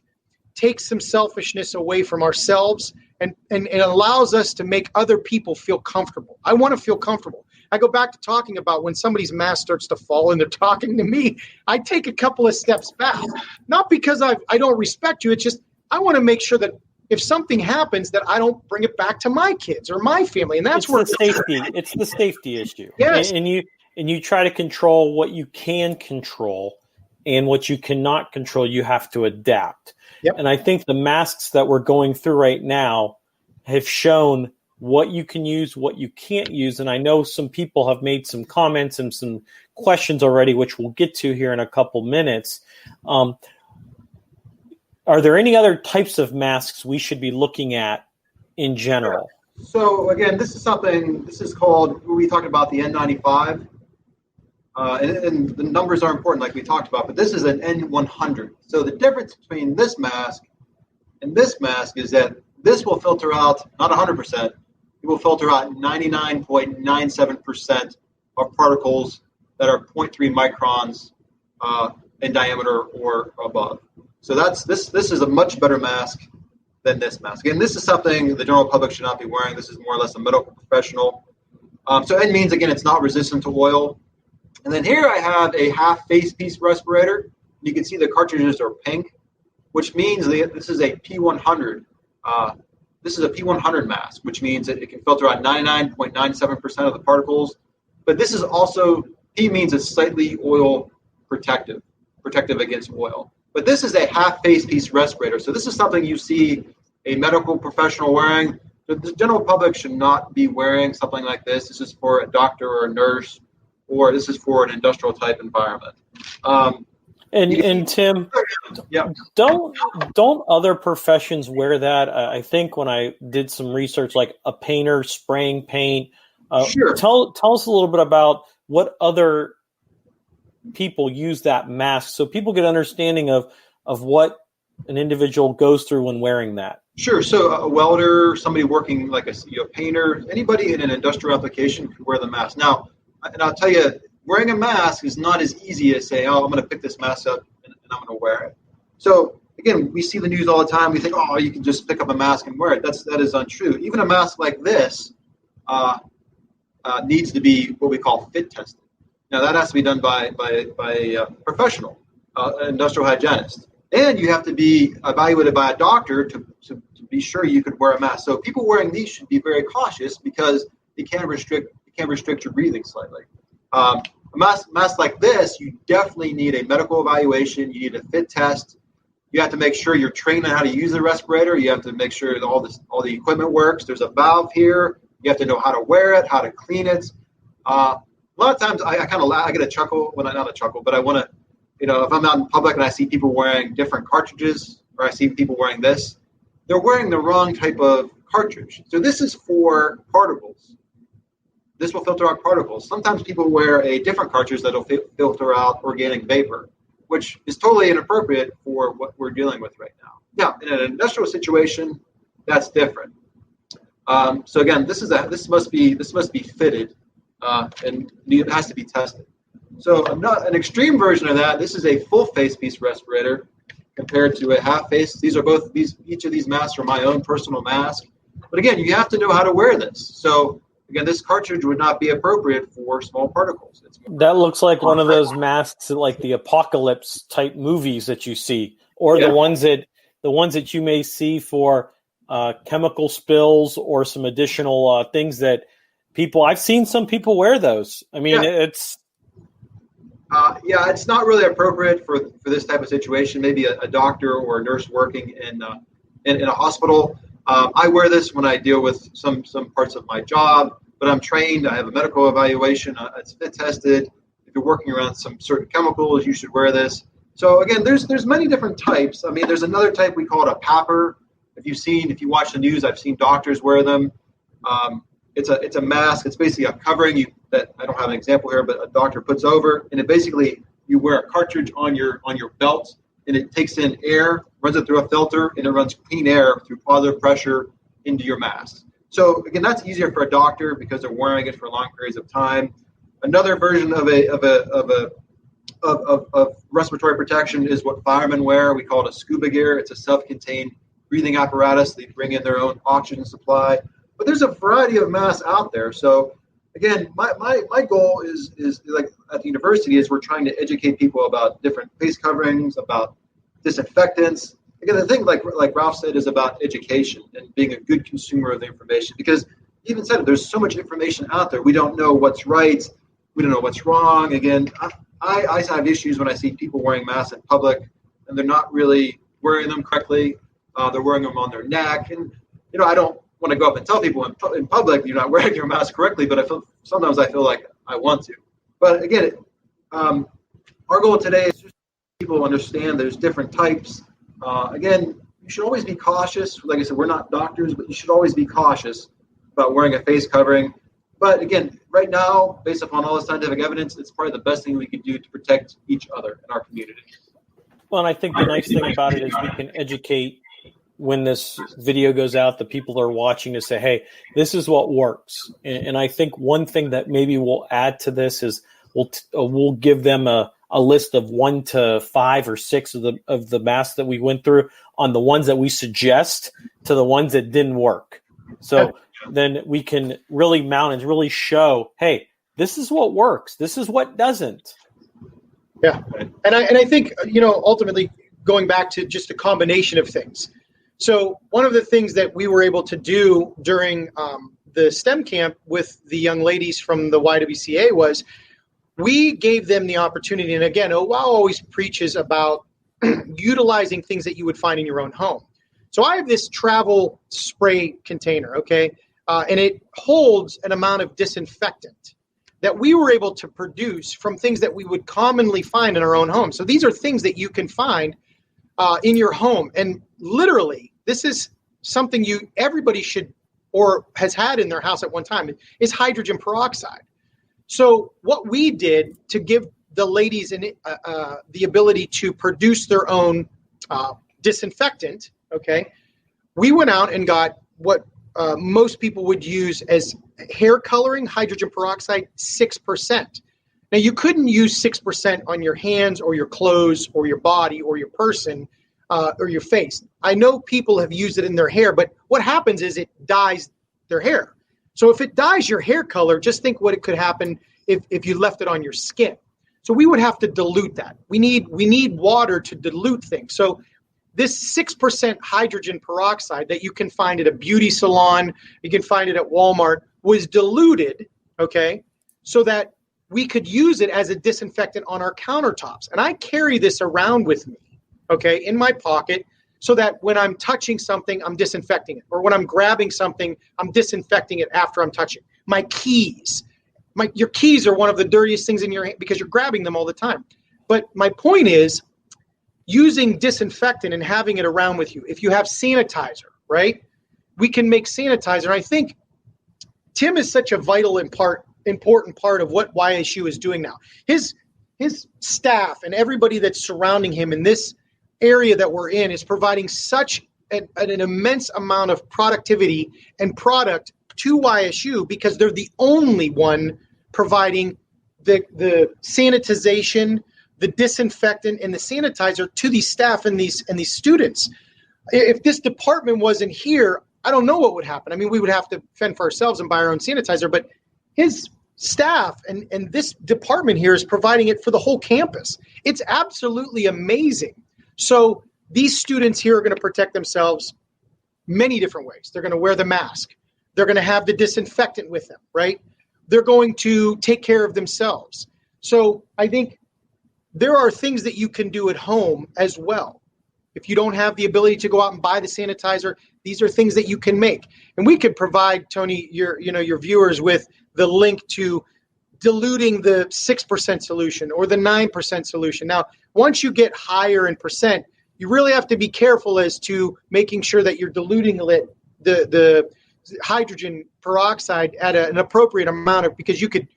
takes some selfishness away from ourselves and allows us to make other people feel comfortable. I want to feel comfortable. I go back to talking about when somebody's mask starts to fall and they're talking to me, I take a couple of steps back, not because I don't respect you. It's just, I want to make sure that if something happens that I don't bring it back to my kids or my family. And that's where it's the safety issue. Yes. And you try to control what you can control, and what you cannot control, you have to adapt. Yep. And I think the masks that we're going through right now have shown what you can use, what you can't use. And I know some people have made some comments and some questions already, which we'll get to here in a couple minutes. Are there any other types of masks we should be looking at in general? So again, this is called, we talked about the N95. And the numbers are important, like we talked about, but this is an N100. So the difference between this mask and this mask is that this will filter out, not 100%, it will filter out 99.97% of particles that are 0.3 microns in diameter or above. So this is a much better mask than this mask. Again, this is something the general public should not be wearing. This is more or less a medical professional. So it means, again, it's not resistant to oil. And then here I have a half face piece respirator. You can see the cartridges are pink, which means this is a P100. This is a P100 mask, which means that it can filter out 99.97% of the particles. But this is also, P means it's slightly oil protective against oil. But this is a half face piece respirator. So this is something you see a medical professional wearing. The general public should not be wearing something like this. This is for a doctor or a nurse, or this is for an industrial type environment. And Tim, yeah. don't other professions wear that? I think when I did some research, like a painter spraying paint. Sure. Tell us a little bit about what other people use that mask, so people get understanding of what an individual goes through when wearing that. Sure. So a welder, somebody working like a painter, anybody in an industrial application can wear the mask. Now, and I'll tell you, wearing a mask is not as easy as saying, oh, I'm going to pick this mask up and I'm going to wear it. So again, we see the news all the time. We think, oh, you can just pick up a mask and wear it. That is untrue. Even a mask like this needs to be what we call fit tested. Now that has to be done by a professional, industrial hygienist. And you have to be evaluated by a doctor to be sure you could wear a mask. So people wearing these should be very cautious because it can restrict your breathing slightly. A mask like this, you definitely need a medical evaluation. You need a fit test. You have to make sure you're trained on how to use the respirator. You have to make sure that all the equipment works. There's a valve here. You have to know how to wear it, how to clean it. A lot of times I kind of laugh. I get a chuckle when not a chuckle, but I want to, if I'm out in public and I see people wearing different cartridges or I see people wearing this, they're wearing the wrong type of cartridge. So this is for particles. This will filter out particles. Sometimes people wear a different cartridge that'll filter out organic vapor, which is totally inappropriate for what we're dealing with right now. Now, in an industrial situation, that's different. So again, this must be fitted, and it has to be tested. So an extreme version of that. This is a full face piece respirator compared to a half face. Each of these masks are my own personal mask. But again, you have to know how to wear this. So again, this cartridge would not be appropriate for small particles. That looks like one of those masks, like the apocalypse type movies that you see, or the ones that you may see for chemical spills or some additional things that I've seen some people wear those. I mean, it's not really appropriate for this type of situation. Maybe a doctor or a nurse working in a hospital. I wear this when I deal with some parts of my job, but I'm trained. I have a medical evaluation. It's fit tested. If you're working around some certain chemicals, you should wear this. So again, there's many different types. I mean, there's another type, we call it a PAPR. If you watch the news, I've seen doctors wear them. It's a mask. It's basically a covering that I don't have an example here, but a doctor puts over, and it basically you wear a cartridge on your belt, and it takes in air, runs it through a filter, and it runs clean air through positive pressure into your mask. So again, that's easier for a doctor because they're wearing it for long periods of time. Another version of respiratory protection is what firemen wear. We call it a scuba gear. It's a self-contained breathing apparatus. They bring in their own oxygen supply. But there's a variety of masks out there. So again, my goal is like at the university is we're trying to educate people about different face coverings, about disinfectants. Again, the thing like Ralf said is about education and being a good consumer of the information, because he even said there's so much information out there. We don't know what's right. We don't know what's wrong. Again, I have issues when I see people wearing masks in public and they're not really wearing them correctly. They're wearing them on their neck. And, I don't want to go up and tell people in public you're not wearing your mask correctly, but sometimes I feel like I want to. But again, our goal today is just people understand there's different types. Again, you should always be cautious. Like I said, we're not doctors, but you should always be cautious about wearing a face covering. But again, right now, based upon all the scientific evidence, it's probably the best thing we can do to protect each other in our community. Well, and I think the nice thing about it is we can educate when this video goes out, the people that are watching to say, hey, this is what works. And I think one thing that maybe we'll add to this is we'll give them a list of 1 to 5 or 6 of the masks that we went through on the ones that we suggest to the ones that didn't work. So then we can really mount and really show, hey, this is what works. This is what doesn't. Yeah. And I think, ultimately going back to just a combination of things. So one of the things that we were able to do during the STEM camp with the young ladies from the YWCA was we gave them the opportunity. And again, OWOW always preaches about utilizing things that you would find in your own home. So I have this travel spray container, okay? And it holds an amount of disinfectant that we were able to produce from things that we would commonly find in our own home. So these are things that you can find in your home. And literally, this is something everybody should or has had in their house at one time, is hydrogen peroxide. So what we did to give the ladies the ability to produce their own disinfectant, okay, we went out and got what most people would use as hair coloring, hydrogen peroxide, 6%. Now, you couldn't use 6% on your hands or your clothes or your body or your person or your face. I know people have used it in their hair, but what happens is it dyes their hair. So if it dyes your hair color, just think what it could happen if you left it on your skin. So we would have to dilute that. We need water to dilute things. So this 6% hydrogen peroxide that you can find at a beauty salon, you can find it at Walmart, was diluted, okay, so that we could use it as a disinfectant on our countertops. And I carry this around with me, okay, in my pocket, so that when I'm touching something, I'm disinfecting it. Or when I'm grabbing something, I'm disinfecting it after I'm touching. My keys. Your keys are one of the dirtiest things in your hand because you're grabbing them all the time. But my point is, using disinfectant and having it around with you. If you have sanitizer right? We can make sanitizer. And I think Tim is such a vital and important part of what YSU is doing now. His staff and everybody that's surrounding him in this area that we're in is providing such an immense amount of productivity and product to YSU because they're the only one providing the sanitization, the disinfectant, and the sanitizer to these staff and these students. If this department wasn't here, I don't know what would happen. I mean, we would have to fend for ourselves and buy our own sanitizer, but his staff and this department here is providing it for the whole campus. It's absolutely amazing. So these students here are going to protect themselves many different ways. They're going to wear the mask. They're going to have the disinfectant with them, right? They're going to take care of themselves. So I think there are things that you can do at home as well. If you don't have the ability to go out and buy the sanitizer, these are things that you can make. And we could provide, Tony, your viewers with the link to diluting the 6% solution or the 9% solution. Now, once you get higher in percent, you really have to be careful as to making sure that you're diluting the hydrogen peroxide at an appropriate amount of, because you could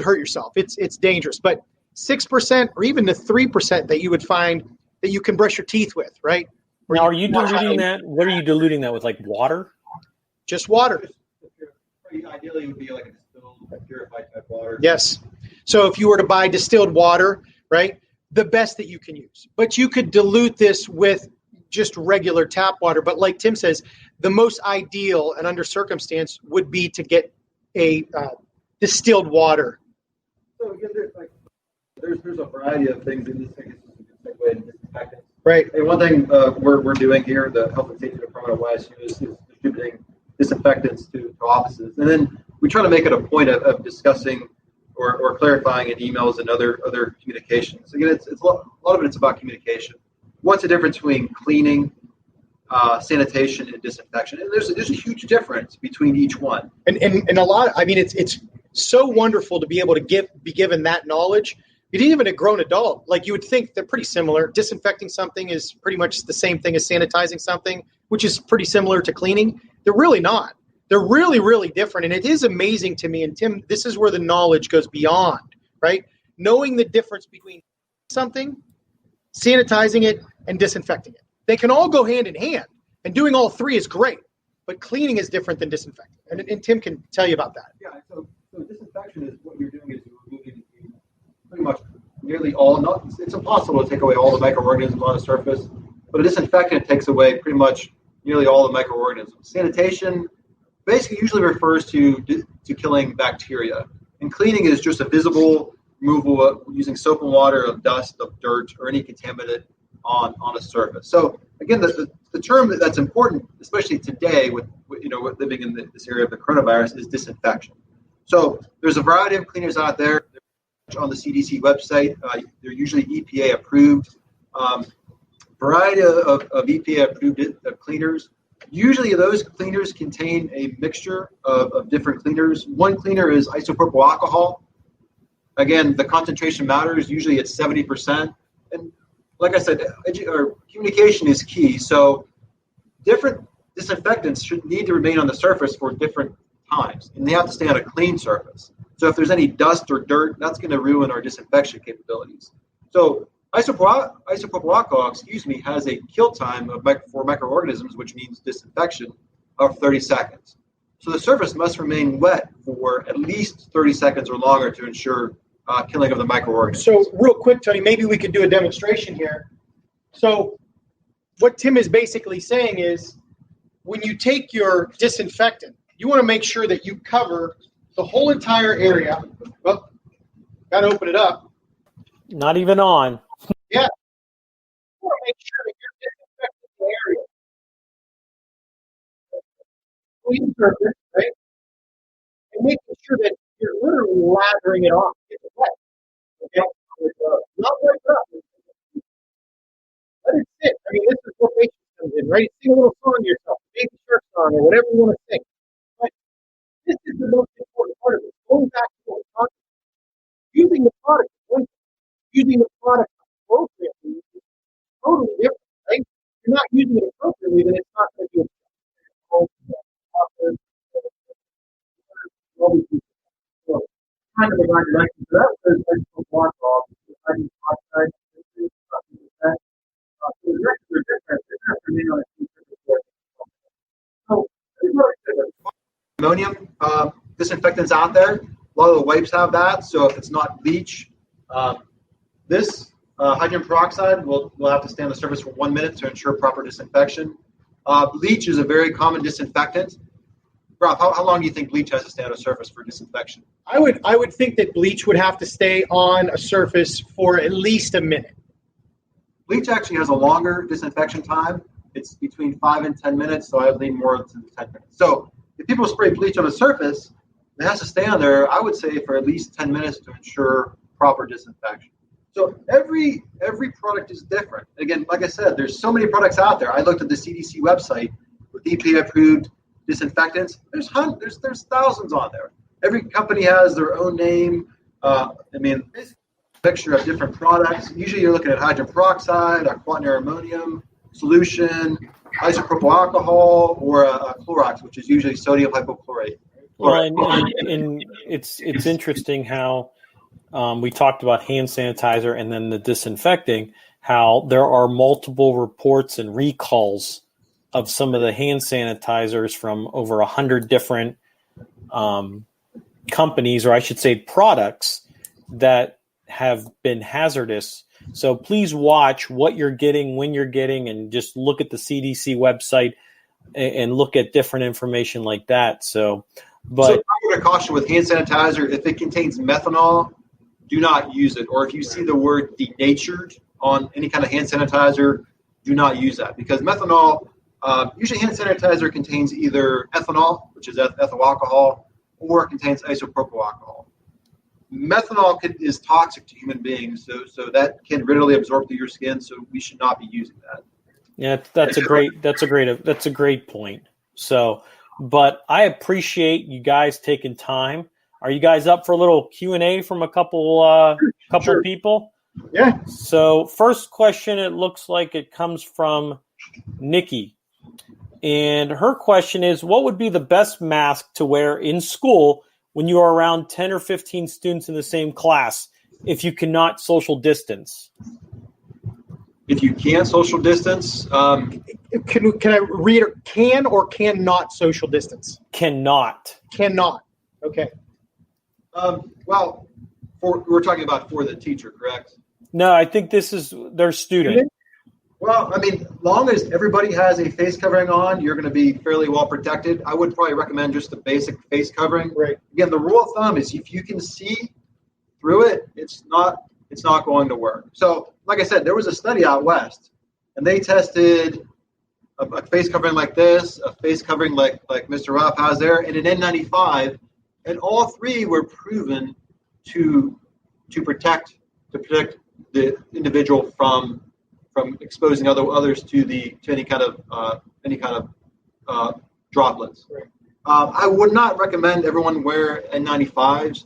hurt yourself. It's dangerous. But 6% or even the 3% that you would find that you can brush your teeth with, right? Now, are you diluting that? What are you diluting that with, like water? Just water. Ideally, it would be like a distilled, purified type water. Yes. So if you were to buy distilled water, right, the best that you can use. But you could dilute this with just regular tap water. But like Tim says, the most ideal and under circumstance would be to get a distilled water. So again, there's a variety of things in this thing. It's a good segue into disinfectants. Right. And one thing we're doing here, the Health and Safety Department of YSU is distributing disinfectants to offices. And then we try to make it a point of discussing or clarifying in emails and other communications. Again, it's a lot of it's about communication. What's the difference between cleaning, sanitation, and disinfection? And there's a huge difference between each one. And a lot, I mean, it's so wonderful to be able to be given that knowledge. Even a grown adult, like you would think they're pretty similar. Disinfecting something is pretty much the same thing as sanitizing something, which is pretty similar to cleaning. They're really not. They're really, really different. And it is amazing to me, and Tim, this is where the knowledge goes beyond, right? Knowing the difference between something, sanitizing it, and disinfecting it. They can all go hand in hand, and doing all three is great, but cleaning is different than disinfecting. And Tim can tell you about that. Yeah, so disinfection is what you're doing is you're removing pretty much nearly all, it's impossible to take away all the microorganisms on the surface, but a disinfectant takes away pretty much nearly all the microorganisms. Sanitation basically usually refers to killing bacteria, and cleaning is just a visible removal of using soap and water of dust, of dirt, or any contaminant on a surface. So again, the term that's important, especially today with living in this area of the coronavirus, is disinfection. So there's a variety of cleaners out there. On the CDC website, they're usually EPA approved. Variety of EPA approved cleaners. Usually those cleaners contain a mixture of different cleaners. One cleaner is isopropyl alcohol. Again, the concentration matters. Usually it's 70%. And like I said, communication is key. So different disinfectants should need to remain on the surface for different times, and they have to stay on a clean surface. So if there's any dust or dirt, that's going to ruin our disinfection capabilities. So isopropyl alcohol, has a kill time for microorganisms, which means disinfection, of 30 seconds. So the surface must remain wet for at least 30 seconds or longer to ensure killing of the microorganisms. So real quick, Tony, maybe we could do a demonstration here. So what Tim is basically saying is when you take your disinfectant, you want to make sure that you cover the whole entire area. Well, got to open it up. Not even on. Yeah. You want to make sure that you're disinfecting the area. Clean surface, right? And making sure that you're literally lathering it off. Get it wet. Okay? Not like that. Let it sit. I mean, this is where patience comes in, right? Sing a little song to yourself, baby shark song, or whatever you want to sing. But this is the most important part of it. Going back to what we're talking about. Using the product, using the product appropriately is totally different, right? If you're not using it appropriately, then it's not going to be provide directions. So that was a block off. Hydrogen peroxide, the directions are different. They're not remain on a so ammonium disinfectants out there. A lot of the wipes have that. So if it's not bleach, this hydrogen peroxide will have to stay on the surface for 1 minute to ensure proper disinfection. Bleach is a very common disinfectant. Ralf, how long do you think bleach has to stay on a surface for disinfection? I would think that bleach would have to stay on a surface for at least a minute. Bleach actually has a longer disinfection time. It's between 5 and 10 minutes, so I would lean more to 10 minutes. So if people spray bleach on a surface, it has to stay on there, I would say, for at least 10 minutes to ensure proper disinfection. So every product is different. Again, like I said, there's so many products out there. I looked at the CDC website with EPA-approved disinfectants. There's thousands on there. Every company has their own name. It's a picture of different products. Usually you're looking at hydrogen peroxide, a quaternary ammonium solution, isopropyl alcohol, or a Clorox, which is usually sodium hypochlorite. Well, and it's interesting how we talked about hand sanitizer and then the disinfecting, how there are multiple reports and recalls of some of the hand sanitizers from over 100 different companies, or I should say products, that have been hazardous. So please watch what you're getting, when you're getting, and just look at the CDC website and look at different information like that. So I'm going to caution with hand sanitizer, if it contains methanol, do not use it. Or if you see the word denatured on any kind of hand sanitizer, do not use that, because methanol, usually hand sanitizer contains either ethanol, which is ethyl alcohol, or it contains isopropyl alcohol. Methanol is toxic to human beings, so that can readily absorb through your skin. So we should not be using that. Yeah, that's a great point. So, but I appreciate you guys taking time. Are you guys up for a little Q&A from a couple Sure. people? Yeah. So first question, it looks like it comes from Nikki. And her question is, what would be the best mask to wear in school when you are around 10 or 15 students in the same class if you cannot social distance? If you can't social distance, can I read it? Can or cannot social distance? Cannot. Okay. Well, we're talking about for the teacher, correct? No, I think this is their student. Well, long as everybody has a face covering on, you're going to be fairly well protected. I would probably recommend just the basic face covering. Right. Again, the rule of thumb is if you can see through it, it's not going to work. So, like I said, there was a study out west, and they tested a face covering like this, a face covering like Mr. Ralf has there, and an N95, and all three were proven to protect the individual from exposing others to any kind of droplets. Right. I would not recommend everyone wear N95s.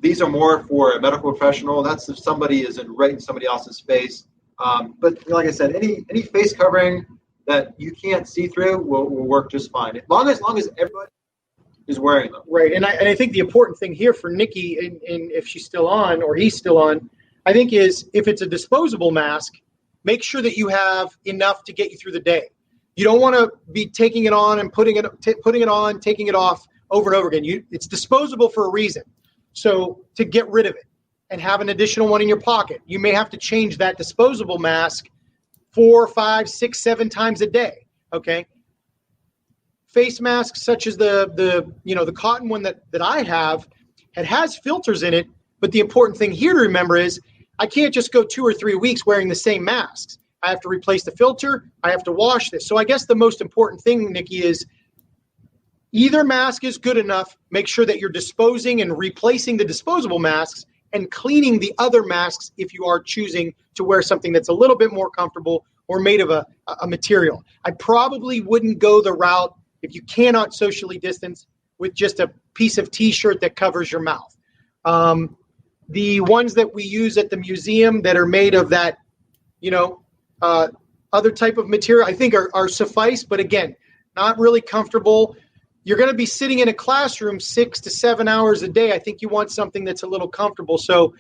These are more for a medical professional. That's if somebody is right in somebody else's face. But like I said, any face covering that you can't see through will work just fine. As long as everybody is wearing them. Right, and I think the important thing here for Nikki, and if she's still on or he's still on, I think is if it's a disposable mask, make sure that you have enough to get you through the day. You don't want to be taking it on and putting it on, taking it off over and over again. It's disposable for a reason. So to get rid of it and have an additional one in your pocket, you may have to change that disposable mask 4, 5, 6, 7 times a day. Okay. Face masks such as the cotton one that I have, it has filters in it. But the important thing here to remember is I can't just go 2 or 3 weeks wearing the same masks. I have to replace the filter. I have to wash this. So I guess the most important thing, Nikki, is either mask is good enough. Make sure that you're disposing and replacing the disposable masks and cleaning the other masks if you are choosing to wear something that's a little bit more comfortable or made of a material. I probably wouldn't go the route, if you cannot socially distance, with just a piece of T-shirt that covers your mouth. The ones that we use at the museum that are made of that, other type of material, I think are suffice, but again, not really comfortable. you're going to be sitting in a classroom 6 to 7 hours a day. I think you want something that's a little comfortable. So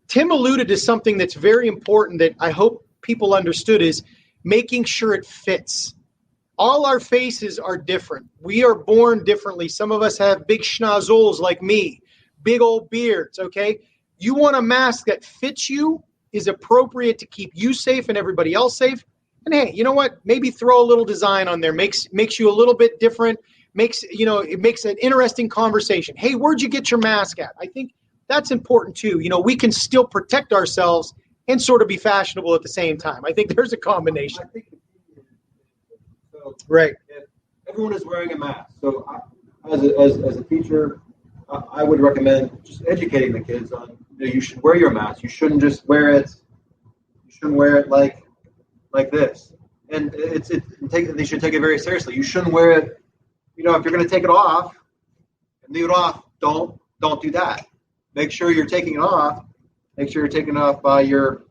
Tim alluded to something that's very important that I hope people understood is making sure it fits. All our faces are different. We are born differently. Some of us have big schnozzles like me, big old beards, okay? You want a mask that fits you, is appropriate to keep you safe and everybody else safe. And hey, you know what? Maybe throw a little design on there. Makes you a little bit different. It makes an interesting conversation. Hey, where'd you get your mask at? I think that's important too. We can still protect ourselves and sort of be fashionable at the same time. I think there's a combination. Right. Everyone is wearing a mask. So as a teacher, I would recommend just educating the kids on you should wear your mask. You shouldn't just wear it. You shouldn't wear it like this. And they should take it very seriously. You shouldn't wear it. If you're going to take it off and leave it off, don't do that. Make sure you're taking it off. Make sure you're taking it off by your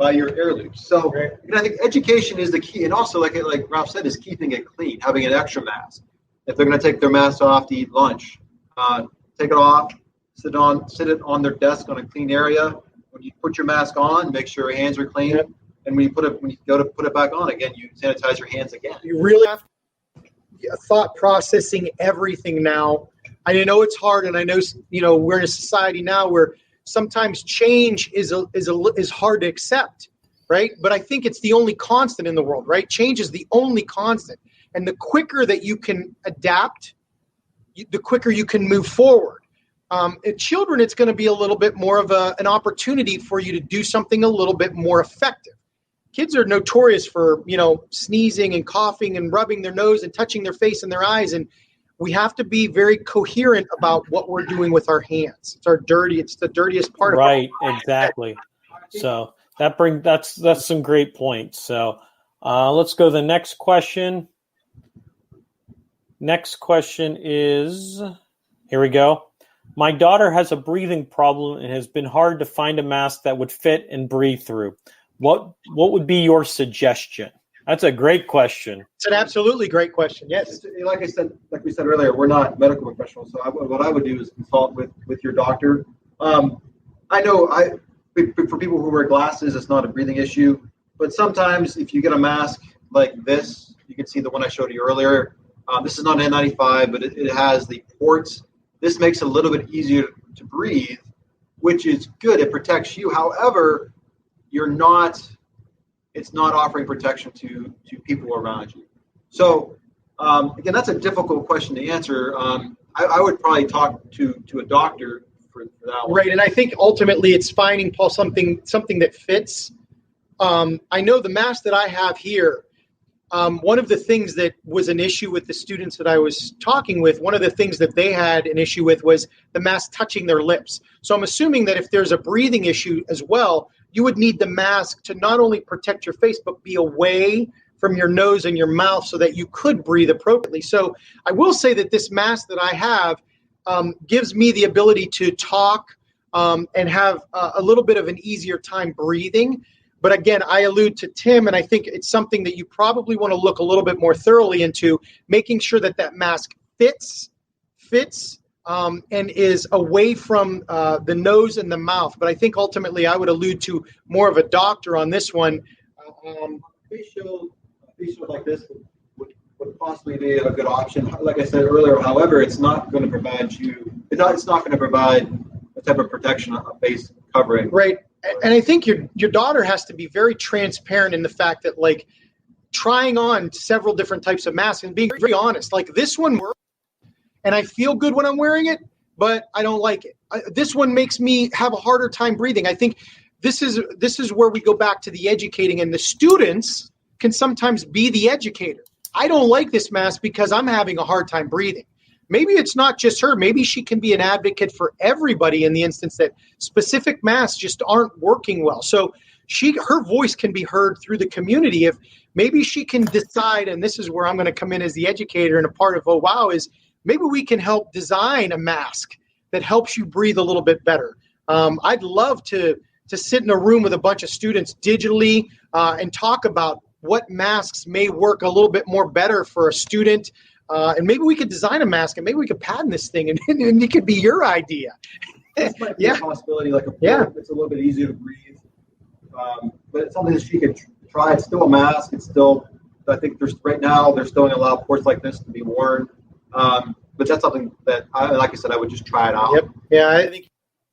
air loops. So I think education is the key, and also like Ralf said, is keeping it clean, having an extra mask. If they're going to take their mask off to eat lunch, take it off, sit it on their desk on a clean area. When you put your mask on, make sure your hands are clean. Yep. And when you go to put it back on again, you sanitize your hands again. You really have thought processing everything now. I know it's hard, and I know we're in a society now where sometimes change is hard to accept, right? But I think it's the only constant in the world, right? Change is the only constant, and the quicker that you can adapt, the quicker you can move forward. In children, it's going to be a little bit more of an opportunity for you to do something a little bit more effective. Kids are notorious for, sneezing and coughing and rubbing their nose and touching their face and their eyes. And we have to be very coherent about what we're doing with our hands. It's the dirtiest part of it. Right, exactly. So that's some great points. So let's go to the next question. Next question is, here we go. My daughter has a breathing problem and has been hard to find a mask that would fit and breathe through. What would be your suggestion? That's a great question. It's an absolutely great question. Yes. Like we said earlier, we're not medical professionals. So what I would do is consult with your doctor. I know for people who wear glasses, it's not a breathing issue. But sometimes if you get a mask like this, you can see the one I showed you earlier. This is not an N95, but it has the ports. This makes it a little bit easier to breathe, which is good. It protects you. However, it's not offering protection to people around you. So again, that's a difficult question to answer. I would probably talk to a doctor for that one. Right, and I think ultimately it's finding, Paul, something that fits. I know the mask that I have here, one of the things that was an issue with the students that I was talking with, one of the things that they had an issue with was the mask touching their lips. So I'm assuming that if there's a breathing issue as well, you would need the mask to not only protect your face, but be away from your nose and your mouth so that you could breathe appropriately. So I will say that this mask that I have gives me the ability to talk and have a little bit of an easier time breathing. But again, I allude to Tim, and I think it's something that you probably want to look a little bit more thoroughly into, making sure that mask fits, and is away from the nose and the mouth. But I think ultimately I would allude to more of a doctor on this one. Face shield like this would possibly be a good option. Like I said earlier, however, it's not going to provide it's not going to provide a type of protection, a face covering. Right. And I think your daughter has to be very transparent in the fact that, like, trying on several different types of masks and being very honest, like, this one works and I feel good when I'm wearing it, but I don't like it. This one makes me have a harder time breathing. I think this is where we go back to the educating, and the students can sometimes be the educator. I don't like this mask because I'm having a hard time breathing. Maybe it's not just her. Maybe she can be an advocate for everybody in the instance that specific masks just aren't working well. So her voice can be heard through the community. If maybe she can decide, and this is where I'm going to come in as the educator, and a part of Oh Wow is maybe we can help design a mask that helps you breathe a little bit better. I'd love to sit in a room with a bunch of students digitally and talk about what masks may work a little bit more better for a student. and maybe we could design a mask, and maybe we could patent this thing, and it could be your idea. This might be a possibility. Like a port, it's a little bit easier to breathe, but it's something that she could try. It's still a mask. It's still, I think right now they're still going to allow ports like this to be worn. But that's something that, like I said, I would just try it out. Yep. Yeah, I think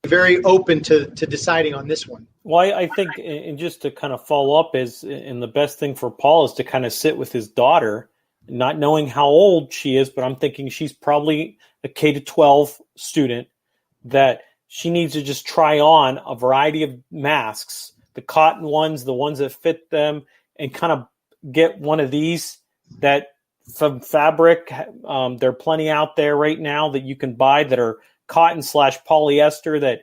very open to deciding on this one. Well, I think, and just to kind of follow up, and the best thing for Paul is to kind of sit with his daughter, not knowing how old she is, but I'm thinking she's probably a K-12 student, that she needs to just try on a variety of masks, the cotton ones, the ones that fit them, and kind of get one of these that from fabric. There are plenty out there right now that you can buy that are cotton/polyester that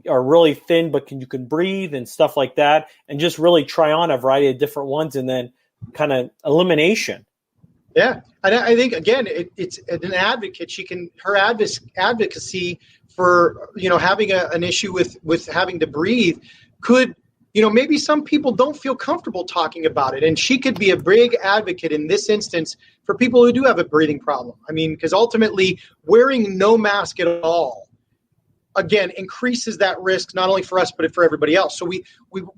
are really thin, but you can breathe and stuff like that, and just really try on a variety of different ones, and then kind of elimination. Yeah, and I think again, it's an advocate. Her advocacy for having an issue with having to breathe could, maybe some people don't feel comfortable talking about it, and she could be a big advocate in this instance for people who do have a breathing problem. I mean, because ultimately wearing no mask at all, again, increases that risk not only for us but for everybody else. So we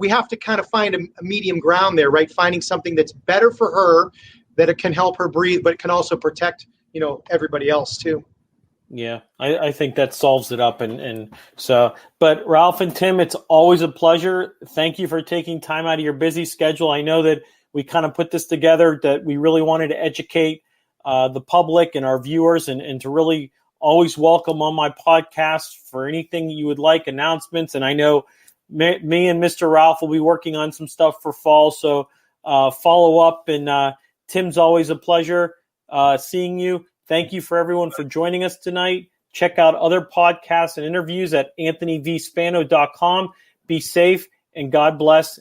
have to kind of find a medium ground there, right? Finding something that's better for her, that it can help her breathe, but it can also protect, everybody else too. Yeah, I think that solves it up. And so, but Ralf and Tim, it's always a pleasure. Thank you for taking time out of your busy schedule. I know that we kind of put this together, that we really wanted to educate the public and our viewers, and to really always welcome on my podcast for anything you would like, announcements. And I know me and Mr. Ralf will be working on some stuff for fall. So follow up, and Tim's always a pleasure seeing you. Thank you for everyone for joining us tonight. Check out other podcasts and interviews at anthonyvspano.com. Be safe, and God bless.